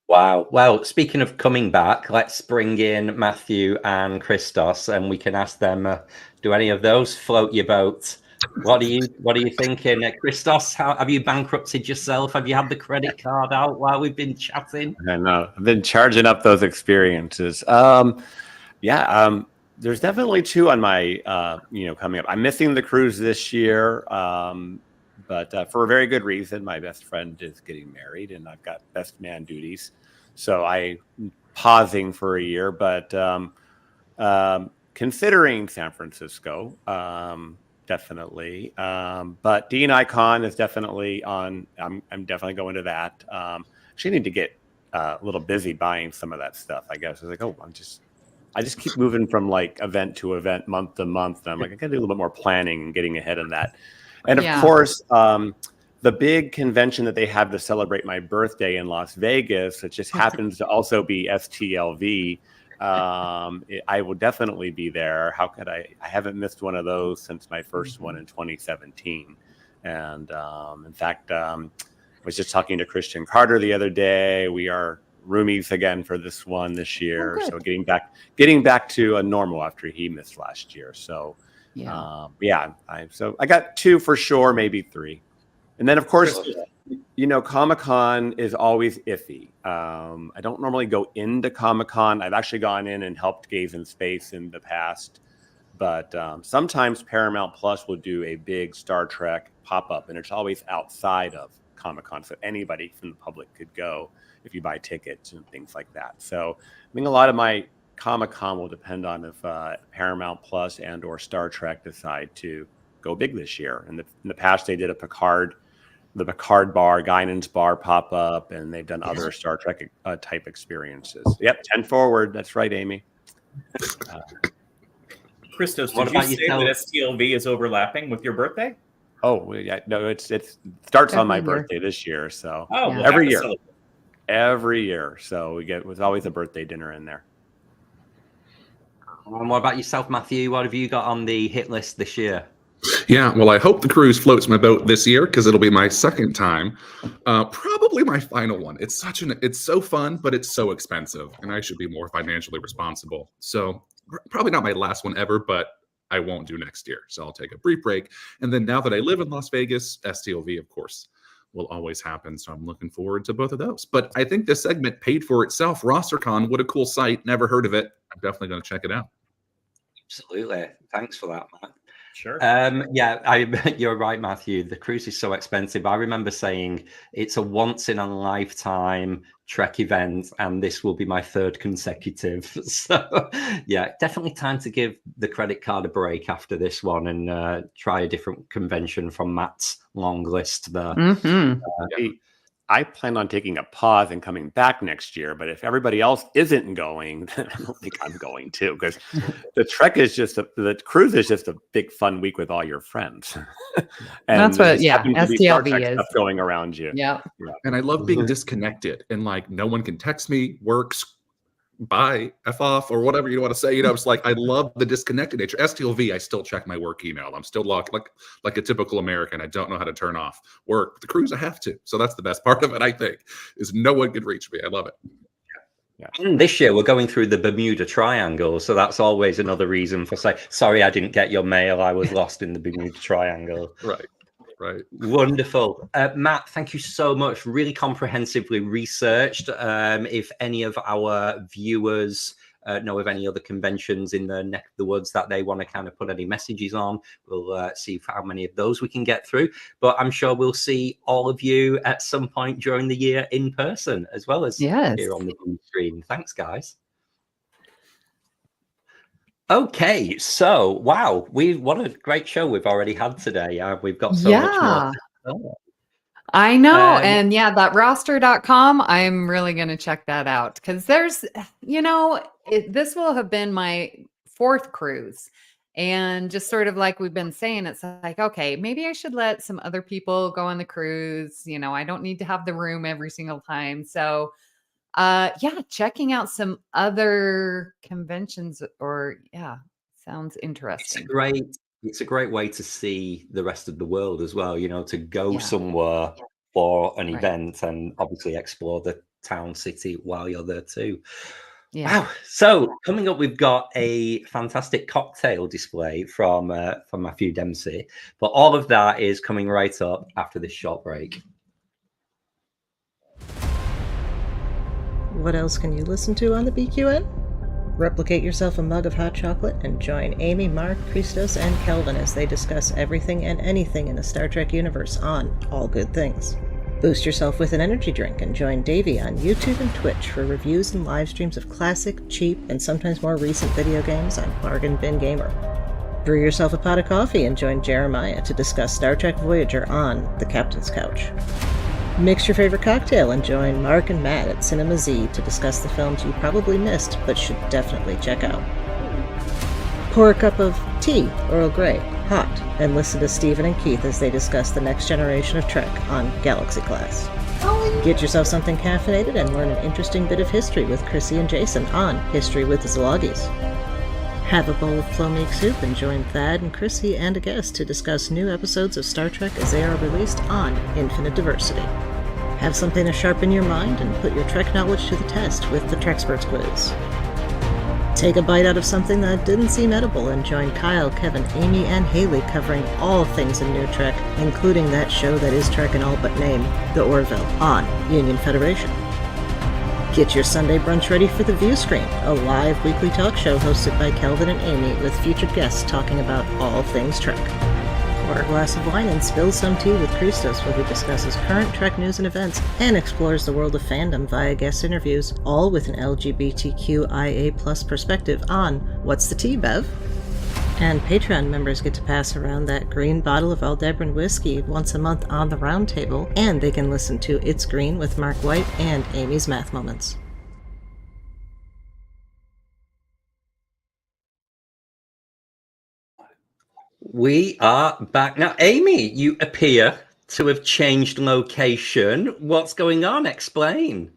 Wow. Well, speaking of coming back, let's bring in Matthew and Christos, and we can ask them, do any of those float your boat? What are you thinking? Christos, how have you bankrupted yourself? Have you had the credit card out while we've been chatting? I know. I've been charging up those experiences. There's definitely 2 on my, coming up. I'm missing the cruise this year, but for a very good reason. My best friend is getting married, and I've got best man duties, so I'm pausing for a year. But considering San Francisco, definitely. But D&I Con is definitely on. I'm definitely going to that. Actually, need to get a little busy buying some of that stuff. I guess I was like, I just keep moving from like event to event, month to month. And I'm like, I got to do a little bit more planning and getting ahead of that. And of course, the big convention that they have to celebrate my birthday in Las Vegas, it just happens to also be STLV. I will definitely be there. How could I haven't missed one of those since my first one in 2017. And in fact, I was just talking to Christian Carter the other day. We are roomies again for this one this year. So getting back to a normal after he missed last year. So I got 2 for sure, maybe 3. And then of course, Comic-Con is always iffy. I don't normally go into Comic-Con. I've actually gone in and helped Gaze in Space in the past. But sometimes Paramount Plus will do a big Star Trek pop-up, and it's always outside of Comic-Con, so anybody from the public could go if you buy tickets and things like that. So I think a lot of my Comic-Con will depend on if Paramount Plus and or Star Trek decide to go big this year. In the past, they did the Picard bar, Guinan's bar pop-up, and they've done other Star Trek type experiences. Yep, 10 forward. That's right, Amy. Christos, did you say that STLV is overlapping with your birthday? Oh, yeah. No, it starts on my birthday this year. So every year. So there's always a birthday dinner in there. And what about yourself, Matthew? What have you got on the hit list this year? Yeah, well, I hope the cruise floats my boat this year because it'll be my second time. Probably my final one. It's so fun, but it's so expensive, and I should be more financially responsible. So probably not my last one ever, but I won't do next year. So I'll take a brief break. And then now that I live in Las Vegas, STLV, of course, will always happen. So I'm looking forward to both of those. But I think this segment paid for itself. RosterCon, what a cool site. Never heard of it. I'm definitely going to check it out. Absolutely. Thanks for that, Matt. Sure. You're right, Matthew. The cruise is so expensive. I remember saying it's a once in a lifetime Trek event, and this will be my third consecutive. So, yeah, definitely time to give the credit card a break after this one and try a different convention from Matt's long list there. Mm-hmm. I plan on taking a pause and coming back next year, but if everybody else isn't going, then I don't think I'm going to, because the cruise is just a big fun week with all your friends. And that's what, STLV is stuff going around you. Yeah. And I love being disconnected and like no one can text me, works, bye, F off, or whatever you want to say. It's like I love the disconnected nature. STLV, I still check my work email. I'm still locked like a typical American. I don't know how to turn off work. But the cruise, I have to. So that's the best part of it, I think, is no one can reach me. I love it. Yeah. And this year we're going through the Bermuda Triangle, so that's always another reason for saying, sorry, I didn't get your mail. I was lost in the Bermuda Triangle. Right. Wonderful. Matt, thank you so much. Really comprehensively researched. If any of our viewers know of any other conventions in the neck of the woods that they want to kind of put any messages on, we'll see how many of those we can get through. But I'm sure we'll see all of you at some point during the year in person, as well as here on the Viewscreen. Thanks, guys. Okay, so wow, what a great show we've already had today. We've got so much more. I know. And that roster.com, I'm really going to check that out because there's, this will have been my fourth cruise. And just sort of like we've been saying, it's like, okay, maybe I should let some other people go on the cruise. I don't need to have the room every single time. So checking out some other conventions sounds interesting. It's a great way to see the rest of the world as well, to go somewhere for an event and obviously explore the town, city while you're there too. Yeah. Wow. So coming up, we've got a fantastic cocktail display from Matthew Dempsey, but all of that is coming right up after this short break. What else can you listen to on the BQN? Replicate yourself a mug of hot chocolate and join Amy, Mark, Christos, and Kelvin as they discuss everything and anything in the Star Trek universe on All Good Things. Boost yourself with an energy drink and join Davey on YouTube and Twitch for reviews and live streams of classic, cheap, and sometimes more recent video games on Bargain Bin Gamer. Brew yourself a pot of coffee and join Jeremiah to discuss Star Trek Voyager on The Captain's Couch. Mix your favorite cocktail and join Mark and Matt at Cinema Z to discuss the films you probably missed but should definitely check out. Pour a cup of tea, Earl Grey, hot, and listen to Stephen and Keith as they discuss the next generation of Trek on Galaxy Class. Get yourself something caffeinated and learn an interesting bit of history with Chrissy and Jason on History with the Zalogis. Have a bowl of Flo-Meek soup and join Thad and Chrissy and a guest to discuss new episodes of Star Trek as they are released on Infinite Diversity. Have something to sharpen your mind and put your Trek knowledge to the test with the Treksperts quiz. Take a bite out of something that didn't seem edible and join Kyle, Kevin, Amy, and Haley covering all things in New Trek, including that show that is Trek in all but name, The Orville, on Union Federation. Get your Sunday brunch ready for the Viewscreen, a live weekly talk show hosted by Kelvin and Amy with featured guests talking about all things Trek. Pour a glass of wine and spill some tea with Christos, where he discusses current Trek news and events and explores the world of fandom via guest interviews, all with an LGBTQIA+ perspective on What's the Tea, Bev? And Patreon members get to pass around that green bottle of Aldebaran whiskey once a month on the round table, and they can listen to It's Green with Mark White and Amy's Math Moments. We are back now. Amy, you appear to have changed location. What's going on? Explain.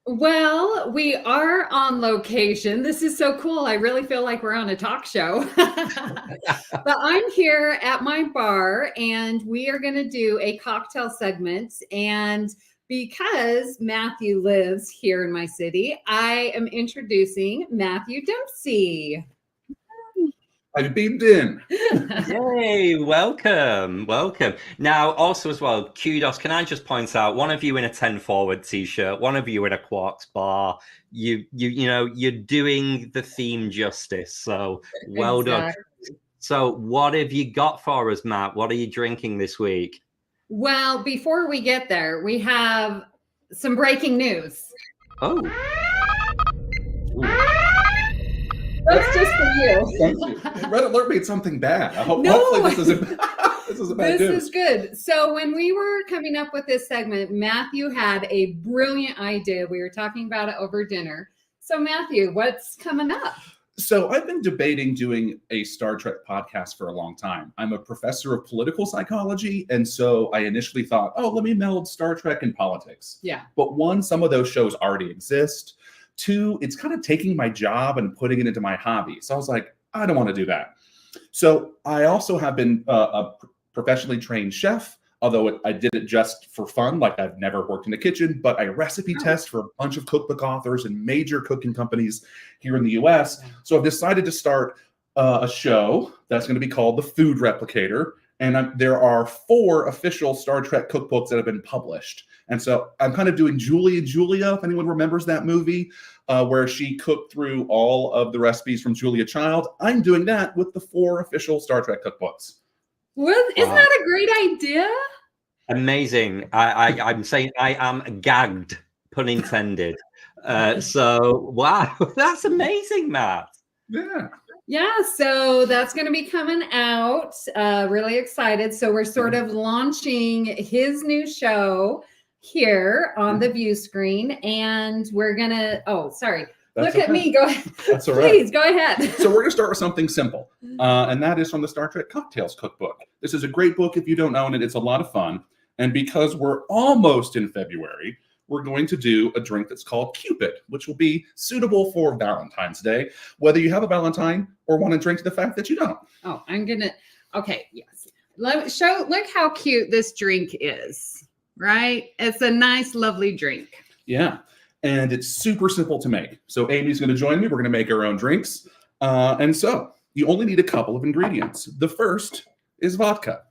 Well, we are on location. This is so cool. I really feel like we're on a talk show. But I'm here at my bar, and we are going to do a cocktail segment. And because Matthew lives here in my city, I am introducing Matthew Dempsey. I've beamed in. Yay, welcome. Now, also as well, kudos. Can I just point out, one of you in a 10 forward t-shirt, one of you in a Quarks bar. You know, you're doing the theme justice. So well done. So what have you got for us, Matt? What are you drinking this week? Well, before we get there, we have some breaking news. Oh. That's just for you. Thank you. Red Alert made something bad. Hopefully this isn't bad news. This is good. So when we were coming up with this segment, Matthew had a brilliant idea. We were talking about it over dinner. So Matthew, what's coming up? So I've been debating doing a Star Trek podcast for a long time. I'm a professor of political psychology, and so I initially thought, let me meld Star Trek and politics. Yeah. But one, some of those shows already exist. Two, it's kind of taking my job and putting it into my hobby. So I was like, I don't want to do that. So I also have been a professionally trained chef, although I did it just for fun. Like, I've never worked in a kitchen, but I recipe test for a bunch of cookbook authors and major cooking companies here in the US. So I've decided to start a show that's going to be called The Food Replicator. And there are 4 official Star Trek cookbooks that have been published. And so I'm kind of doing Julie and Julia, if anyone remembers that movie, where she cooked through all of the recipes from Julia Child. I'm doing that with the 4 official Star Trek cookbooks. Well, isn't that a great idea? Amazing. I'm saying I am gagged, pun intended. So, wow, that's amazing, Matt. Yeah. Yeah, so that's going to be coming out. Really excited. So we're sort of launching his new show here on the Viewscreen, and we're going to, look at me. Go ahead. That's all right. Please, go ahead. So we're going to start with something simple, and that is from the Star Trek Cocktails Cookbook. This is a great book if you don't own it. It's a lot of fun. And because we're almost in February, we're going to do a drink that's called Cupid, which will be suitable for Valentine's Day, whether you have a Valentine or want to drink to the fact that you don't. Oh, okay, yes. Look how cute this drink is, right? It's a nice, lovely drink. Yeah, and it's super simple to make. So Amy's going to join me. We're going to make our own drinks. And so you only need a couple of ingredients. The first is vodka.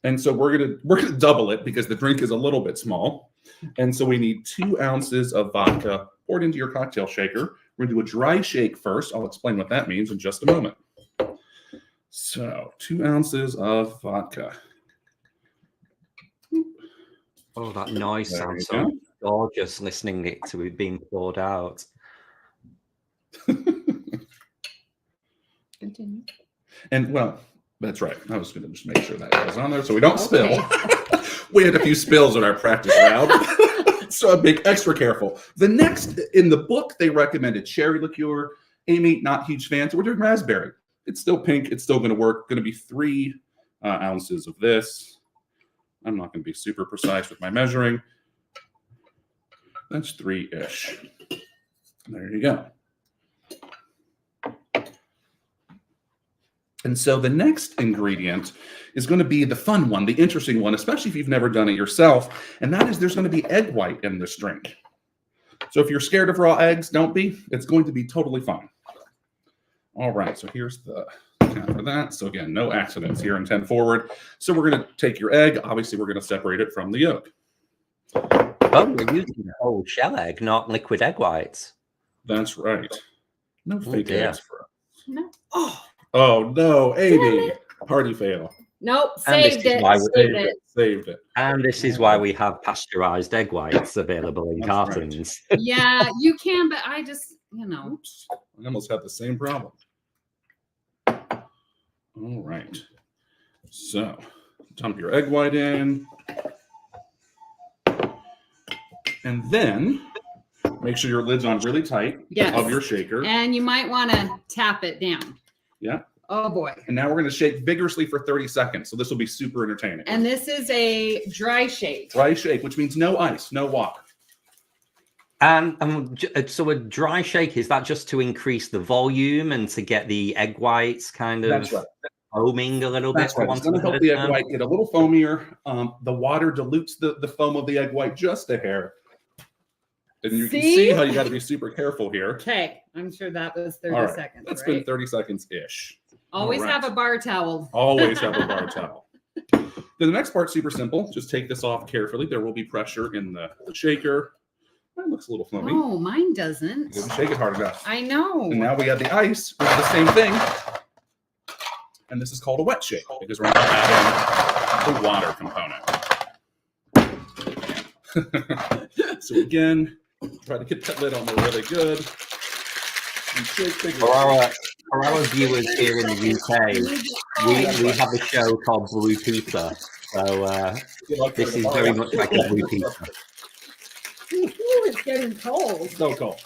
And so we're gonna double it because the drink is a little bit small. And so we need 2 ounces of vodka poured into your cocktail shaker. We're gonna do a dry shake first. I'll explain what that means in just a moment. So 2 ounces of vodka. Oh, that noise There sounds you so gorgeous listening it to it being poured out. Continue. And well, that's right. I was going to just make sure that goes on there so we don't spill. We had a few spills in our practice round, so I'm being extra careful. The next, in the book, they recommended cherry liqueur. Amy, not huge fan, so we're doing raspberry. It's still pink. It's still going to work. Going to be 3 ounces of this. I'm not going to be super precise with my measuring. That's 3-ish. There you go. And so the next ingredient is going to be the fun one, the interesting one, especially if you've never done it yourself. And that is there's going to be egg white in this drink. So if you're scared of raw eggs, don't be. It's going to be totally fine. All right, so here's the count for that. So again, no accidents here in 10 forward. So we're going to take your egg. Obviously, we're going to separate it from the yolk. Oh, we're using whole shell egg, not liquid egg whites. That's right. No fake dear. eggs for us. No. Oh no, Amy. Party fail. Nope. And this Saved is it. why Saved it. Saved it. And this is why we have pasteurized egg whites available in That's cartons. Yeah, you can, but I just, Oops. I almost had the same problem. All right. So dump your egg white in. And then make sure your lid's on really tight Yes. of your shaker. And you might want to tap it down. Yeah. Oh boy. And now we're going to shake vigorously for 30 seconds. So this will be super entertaining. And this is a dry shake. Dry shake, which means no ice, no water. And so a dry shake, is that just to increase the volume and to get the egg whites kind of That's right. foaming a little That's bit? right. It's going to help the egg white get a little foamier. The water dilutes the foam of the egg white just a hair. And you can see how you got to be super careful here. Okay. I'm sure that was 30 All right. seconds. That's right? been 30 seconds-ish. Always All right. have a bar towel. Always have a bar towel. Then the next part's super simple. Just take this off carefully. There will be pressure in the shaker. That looks a little foamy. Oh, mine doesn't. Didn't shake it hard enough. I know. And now we have the ice, which is the same thing. And this is called a wet shake because we're not adding the water component. So again, try to get that lid on there really good. And shake For our viewers here in the UK, we have a show called Blue Pizza. So this is very much like a Blue Pizza. Ooh, it's getting cold. So cold.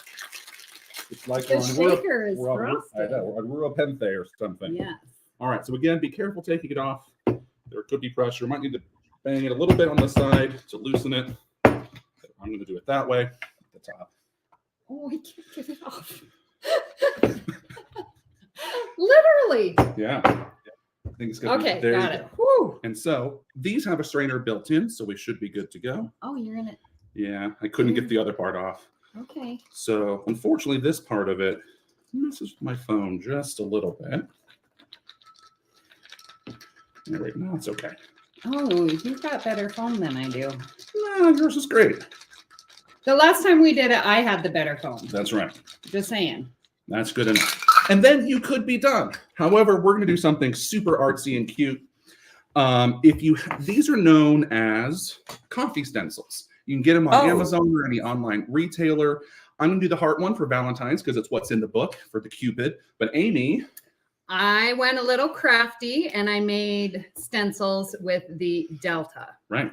It's like The shaker is frosted. I know, we're on Ruropente or something. Yeah. All right, so again, be careful taking it off. There could be pressure. Might need to bang it a little bit on the side to loosen it. I'm going to do it that way at the top. Oh, I can't get it off. Literally. Yeah. I think it's going to Okay, be there. got it. Whew. And so these have a strainer built in, so we should be good to go. Oh, you're in it. Yeah, I couldn't get the other part off. Okay. So unfortunately, this part of it messes with my phone just a little bit. There we go. No, it's okay. Oh, you've got better phone than I do. No, yours is great. The last time we did it, I had the better phone. That's right. Just saying. That's good enough. And then you could be done. However, we're going to do something super artsy and cute. These are known as coffee stencils. You can get them on Amazon or any online retailer. I'm going to do the heart one for Valentine's because it's what's in the book for the Cupid. But Amy, I went a little crafty and I made stencils with the Delta. right?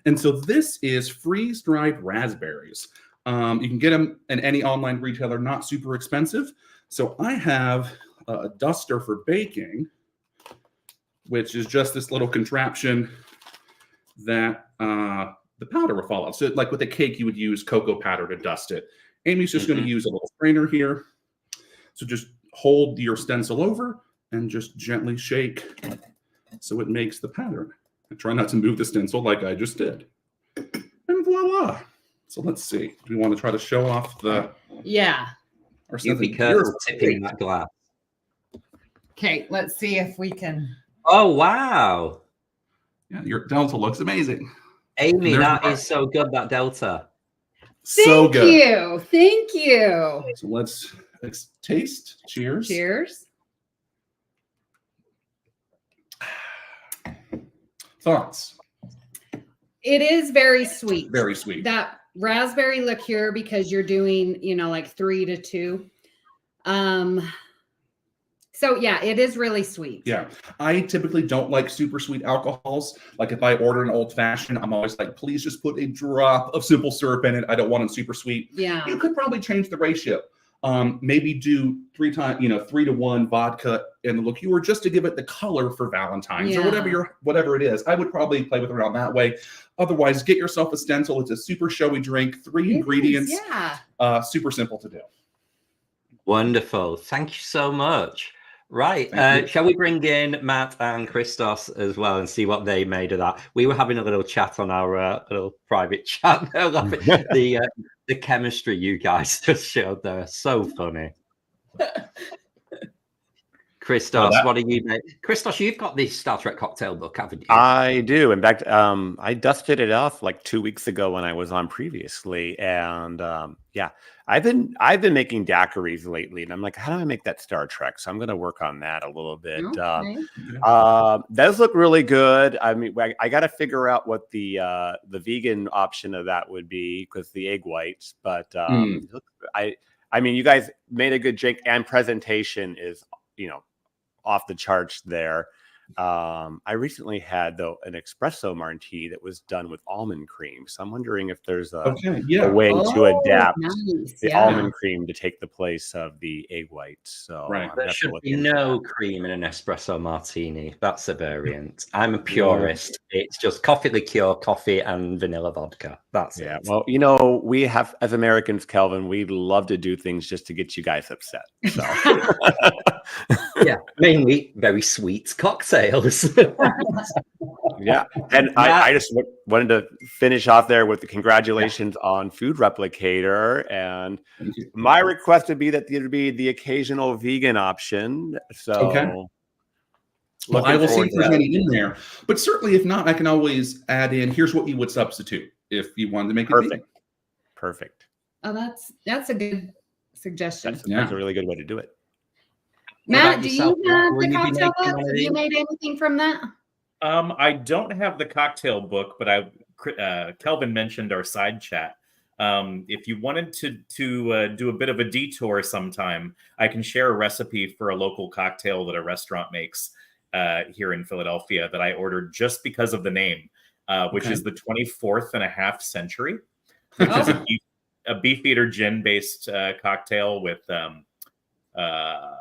And so this is freeze-dried raspberries. You can get them in any online retailer, not super expensive. So I have a duster for baking, which is just this little contraption that the powder will fall off. So like with a cake, you would use cocoa powder to dust it. Amy's just going to use a little strainer here. So just hold your stencil over and just gently shake so it makes the pattern. And try not to move the stencil like I just did. And voila. So let's see. Do we want to try to show off the... Yeah. Or You be careful tipping that glass. Okay, let's see if we can. Oh, wow. Yeah, your Delta looks amazing. Amy, There's that the- is so good, that Delta. So Thank good. you. Thank you. So let's taste. Cheers. Cheers. Thoughts? It is very sweet. Very sweet. That raspberry liqueur, because you're doing, like 3 to 2. So yeah, it is really sweet. Yeah. I typically don't like super sweet alcohols. Like if I order an old fashioned, I'm always like, please just put a drop of simple syrup in it. I don't want it super sweet. Yeah. You could probably change the ratio. Maybe do 3 to 1 vodka and the liqueur just to give it the color for Valentine's or Yeah. whatever it is. I would probably play with it around that way. Otherwise, get yourself a stencil. It's a super showy drink, 3 ingredients. Yeah. Super simple to do. Wonderful. Thank you so much. Right. Thank you. Shall we bring in Matt and Christos as well and see what they made of that? We were having a little chat on our little private chat. The chemistry you guys just showed there. So funny. Christos, what do you make? Christos, you've got this Star Trek cocktail book, haven't you? I do. In fact, I dusted it off like 2 weeks ago when I was on previously, and yeah, I've been making daiquiris lately, and I'm like, how do I make that Star Trek? So I'm going to work on that a little bit. Okay. Those look really good. I mean, I got to figure out what the vegan option of that would be because the egg whites. But I mean, you guys made a good drink, and presentation is off the charts there. I recently had an espresso martini that was done with almond cream. So I'm wondering if there's a way to adapt the almond cream to take the place of the egg whites. So there should be no cream in an espresso martini. That's a variant. I'm a purist. It's just coffee liqueur, coffee, and vanilla vodka. That's it. Well, we have, as Americans, Kelvin, we love to do things just to get you guys upset. So. Yeah, mainly very sweet cocktails. Yeah, and I just wanted to finish off there with the congratulations on Food Replicator, and my request would be that there would be the occasional vegan option. So, well, I will see if there's any in there, but certainly if not, I can always add in. Here's what you would substitute if you wanted to make it vegan. Perfect. Oh, that's a good suggestion. That's a really good way to do it. Matt, do you have the cocktail book? Have you made anything from that? I don't have the cocktail book, but Kelvin mentioned our side chat. If you wanted to do a bit of a detour sometime, I can share a recipe for a local cocktail that a restaurant makes here in Philadelphia that I ordered just because of the name, which is the 24th and a half century, which is a Beefeater gin-based cocktail with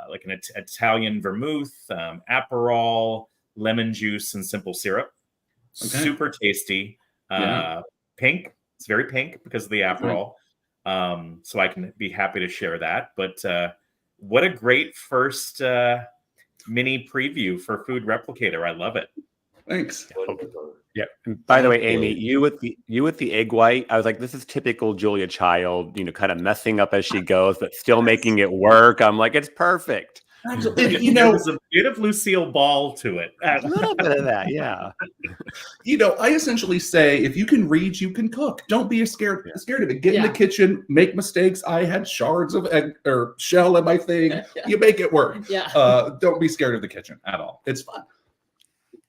like an Italian vermouth, Aperol, lemon juice, and simple syrup. Super tasty. Pink. It's very pink because of the Aperol. So I can be happy to share that. But what a great first mini preview for Food Replicator. I love it. Thanks. Yeah. And by the way, Amy, you with the egg white, I was like, this is typical Julia Child, kind of messing up as she goes, but still making it work. I'm like, it's perfect. Absolutely. There's a bit of Lucille Ball to it. A little bit of that, yeah. I essentially say, if you can read, you can cook. Don't be scared of it. Get in the kitchen, make mistakes. I had shards of egg or shell in my thing. You make it work. Don't be scared of the kitchen at all. It's fun.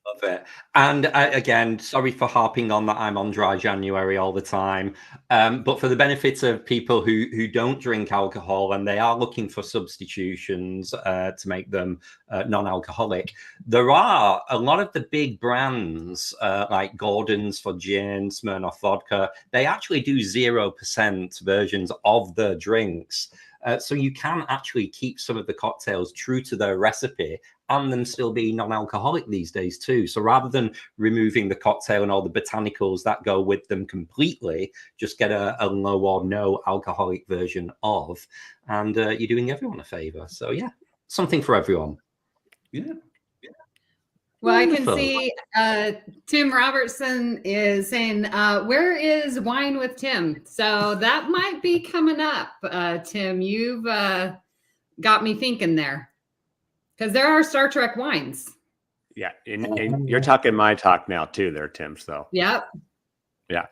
Love it. And again, sorry for harping on that I'm on dry January all the time. But for the benefit of people who don't drink alcohol and they are looking for substitutions to make them non-alcoholic, there are a lot of the big brands like Gordon's for gin, Smirnoff vodka. They actually do 0% versions of the drinks. So you can actually keep some of the cocktails true to their recipe and them still be non-alcoholic these days too. So rather than removing the cocktail and all the botanicals that go with them completely, just get a low or no alcoholic version of, and you're doing everyone a favor. So yeah, something for everyone. Yeah. Well, I can see Tim Robertson is saying, where is Wine with Tim? So that might be coming up. Tim, you've got me thinking there. Because there are Star Trek wines. Yeah, and you're talking my talk now too there, Tim. So Yep. Yeah.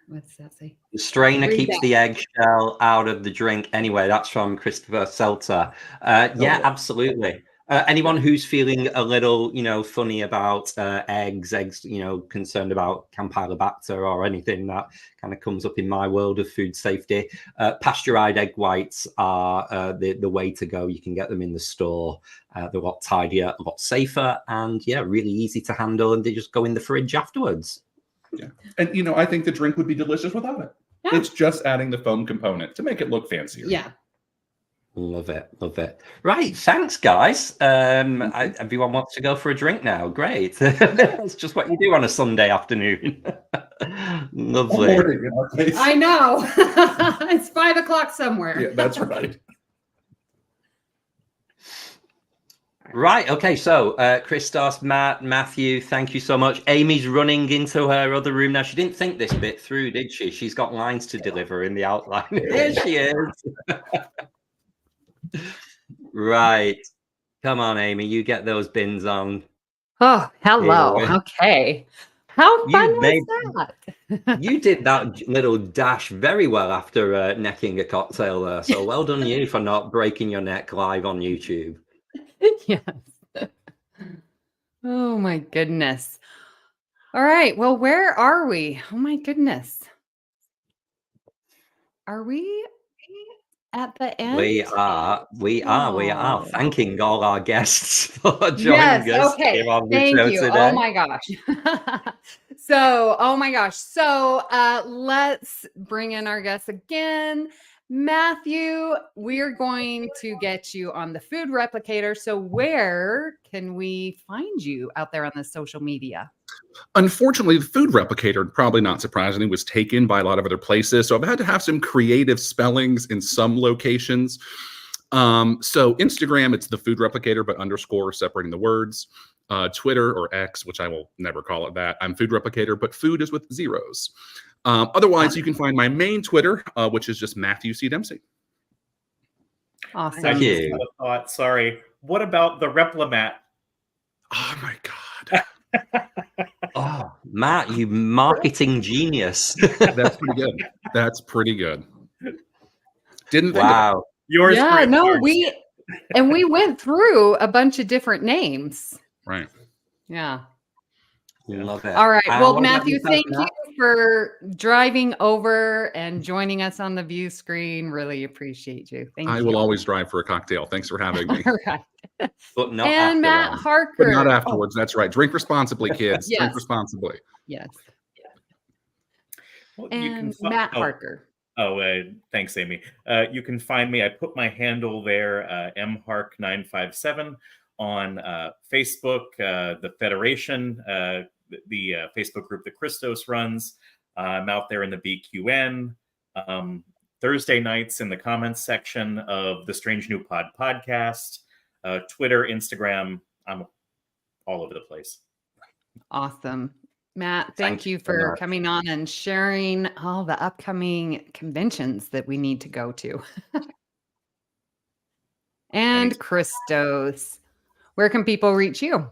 What's that say? The strainer keeps the eggshell out of the drink. Anyway, that's from Christopher Seltzer. Yeah, absolutely. Anyone who's feeling a little, funny about eggs, concerned about Campylobacter or anything that kind of comes up in my world of food safety, pasteurized egg whites are the way to go. You can get them in the store. They're a lot tidier, a lot safer, and really easy to handle. And they just go in the fridge afterwards. Yeah, and I think the drink would be delicious without it. Yeah. It's just adding the foam component to make it look fancier. Yeah. Love it. Right, thanks, guys. Everyone wants to go for a drink now. Great. It's just what you do on a Sunday afternoon. Lovely. Morning, in our case. I know. It's 5:00 somewhere. Yeah, that's right. Right. Okay. So, Christos, Matt, Matthew, thank you so much. Amy's running into her other room now. She didn't think this bit through, did she? She's got lines to deliver in the outline. Here she is. Right. Come on, Amy. You get those bins on. Oh, hello. Here. Okay. How fun You made was that? you did that little dash very well after necking a cocktail there. So well done you for not breaking your neck live on YouTube. Yes. Oh my goodness. All right. Well, where are we? Oh my goodness. Are we at the end? We are Oh. thanking all our guests for Yes. joining us Okay. here on the Thank show you. today. Oh my gosh. So, oh my gosh. So, let's bring in our guests again. Matthew, we're going to get you on the food replicator. So, where can we find you out there on the social media? Unfortunately, the food replicator, probably not surprisingly, was taken by a lot of other places. So I've had to have some creative spellings in some locations. So Instagram, it's the food replicator, but underscore separating the words. Twitter or X, which I will never call it that. I'm food replicator, but food is with zeros. Otherwise, you can find my main Twitter, which is just Matthew C. Dempsey. Awesome. Thank just you. had a thought. Sorry. What about the Replimat? Oh my God. Oh, Matt, you marketing genius. That's pretty good. That's pretty good. Didn't think of Wow. Yours, Yeah, Greg no, Barnes. we went through a bunch of different names. it. Right. Yeah. Love it. All right. Well, what about Matthew, yourself, thank you Matt? for driving over and joining us on the view screen. Really appreciate you. Thank you. I will always drive for a cocktail. Thanks for having me. All right. But not And after Matt one. Harker. But not afterwards. That's right. Drink responsibly, kids. Yes. Drink responsibly. Yes. Well, you can And fi- Matt oh, Harker. thanks, Amy. You can find me. I put my handle there, mhark957 on Facebook, the Federation, the Facebook group that Christos runs. I'm out there in the BQN. Thursday nights in the comments section of the Strange New Pod podcast, Twitter, Instagram. I'm all over the place. Awesome. Matt, thank you so for much. coming on and sharing all the upcoming conventions that we need to go to. And Thanks. Christos, where can people reach you?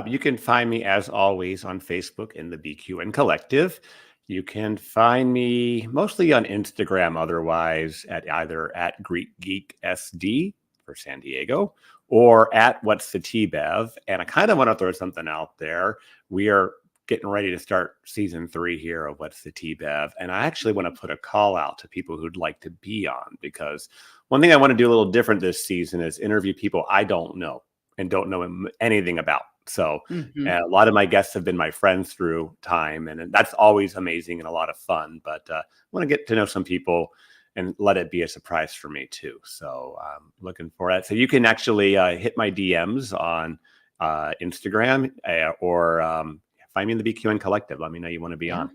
You can find me, as always, on Facebook in the BQN Collective. You can find me mostly on Instagram, otherwise at either at Greek Geek SD for San Diego or at What's the T-Bev. And I kind of want to throw something out there. We are getting ready to start season 3 here of What's the T-Bev. And I actually want to put a call out to people who'd like to be on, because one thing I want to do a little different this season is interview people I don't know and don't know anything about. So a lot of my guests have been my friends through time, and that's always amazing and a lot of fun. But I want to get to know some people and let it be a surprise for me too. So I'm looking for that. So you can actually hit my DMs on Instagram or find me in the BQN Collective. Let me know you want to be on.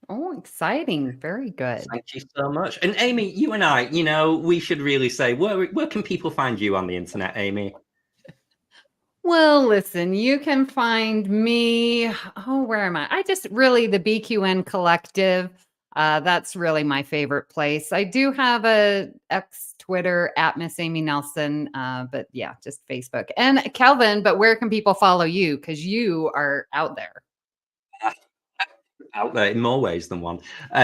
Oh, exciting. Very good. Thank you so much. And Amy, you and I, we should really say, where can people find you on the internet, Amy? Well, listen, you can find me. Oh, where am I? I just really the BQN Collective. That's really my favorite place. I do have a X Twitter at Miss Amy Nelson, but yeah, just Facebook. And Kelvin, but where can people follow you? Because you are out there. Out there in more ways than one.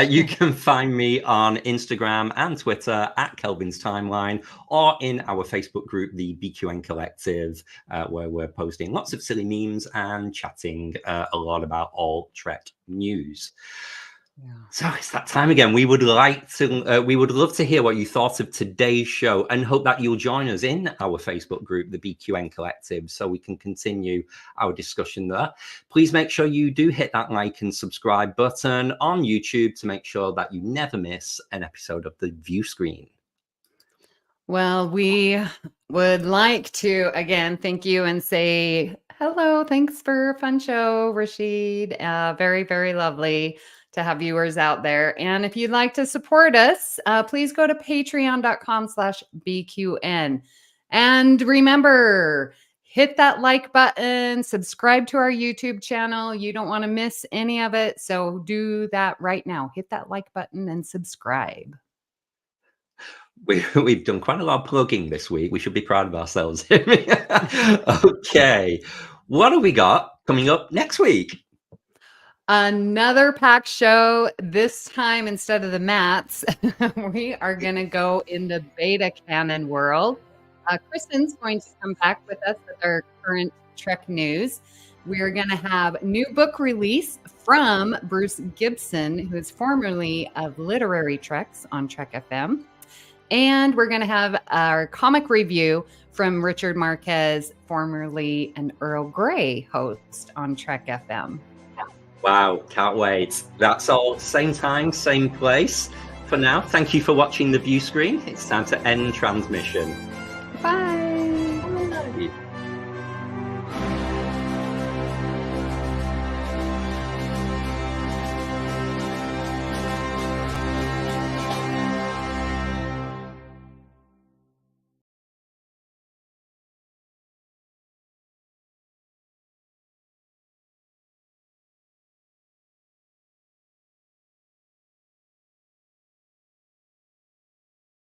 You can find me on Instagram and Twitter at Kelvin's Timeline, or in our Facebook group, the BQN Collective, where we're posting lots of silly memes and chatting a lot about all Trek news. Yeah. So it's that time again. We would love to hear what you thought of today's show, and hope that you'll join us in our Facebook group, the BQN Collective, so we can continue our discussion there. Please make sure you do hit that like and subscribe button on YouTube to make sure that you never miss an episode of the Viewscreen. Well, we would like to again thank you and say hello. Thanks for a fun show, Rashid. Very, very lovely to have viewers out there. And if you'd like to support us, please go to patreon.com/BQN. And remember, hit that like button, subscribe to our YouTube channel. You don't want to miss any of it. So do that right now. Hit that like button and subscribe. We've done quite a lot of plugging this week. We should be proud of ourselves. Okay. What have we got coming up next week? Another packed show. This time, instead of the mats, we are going to go in the beta canon world. Kristen's going to come back with us with our current Trek news. We're going to have new book release from Bruce Gibson, who is formerly of Literary Treks on Trek FM. And we're going to have our comic review from Richard Marquez, formerly an Earl Grey host on Trek FM. Wow, can't wait. That's all same time, same place. For now, thank you for watching the view screen. It's time to end transmission. Bye.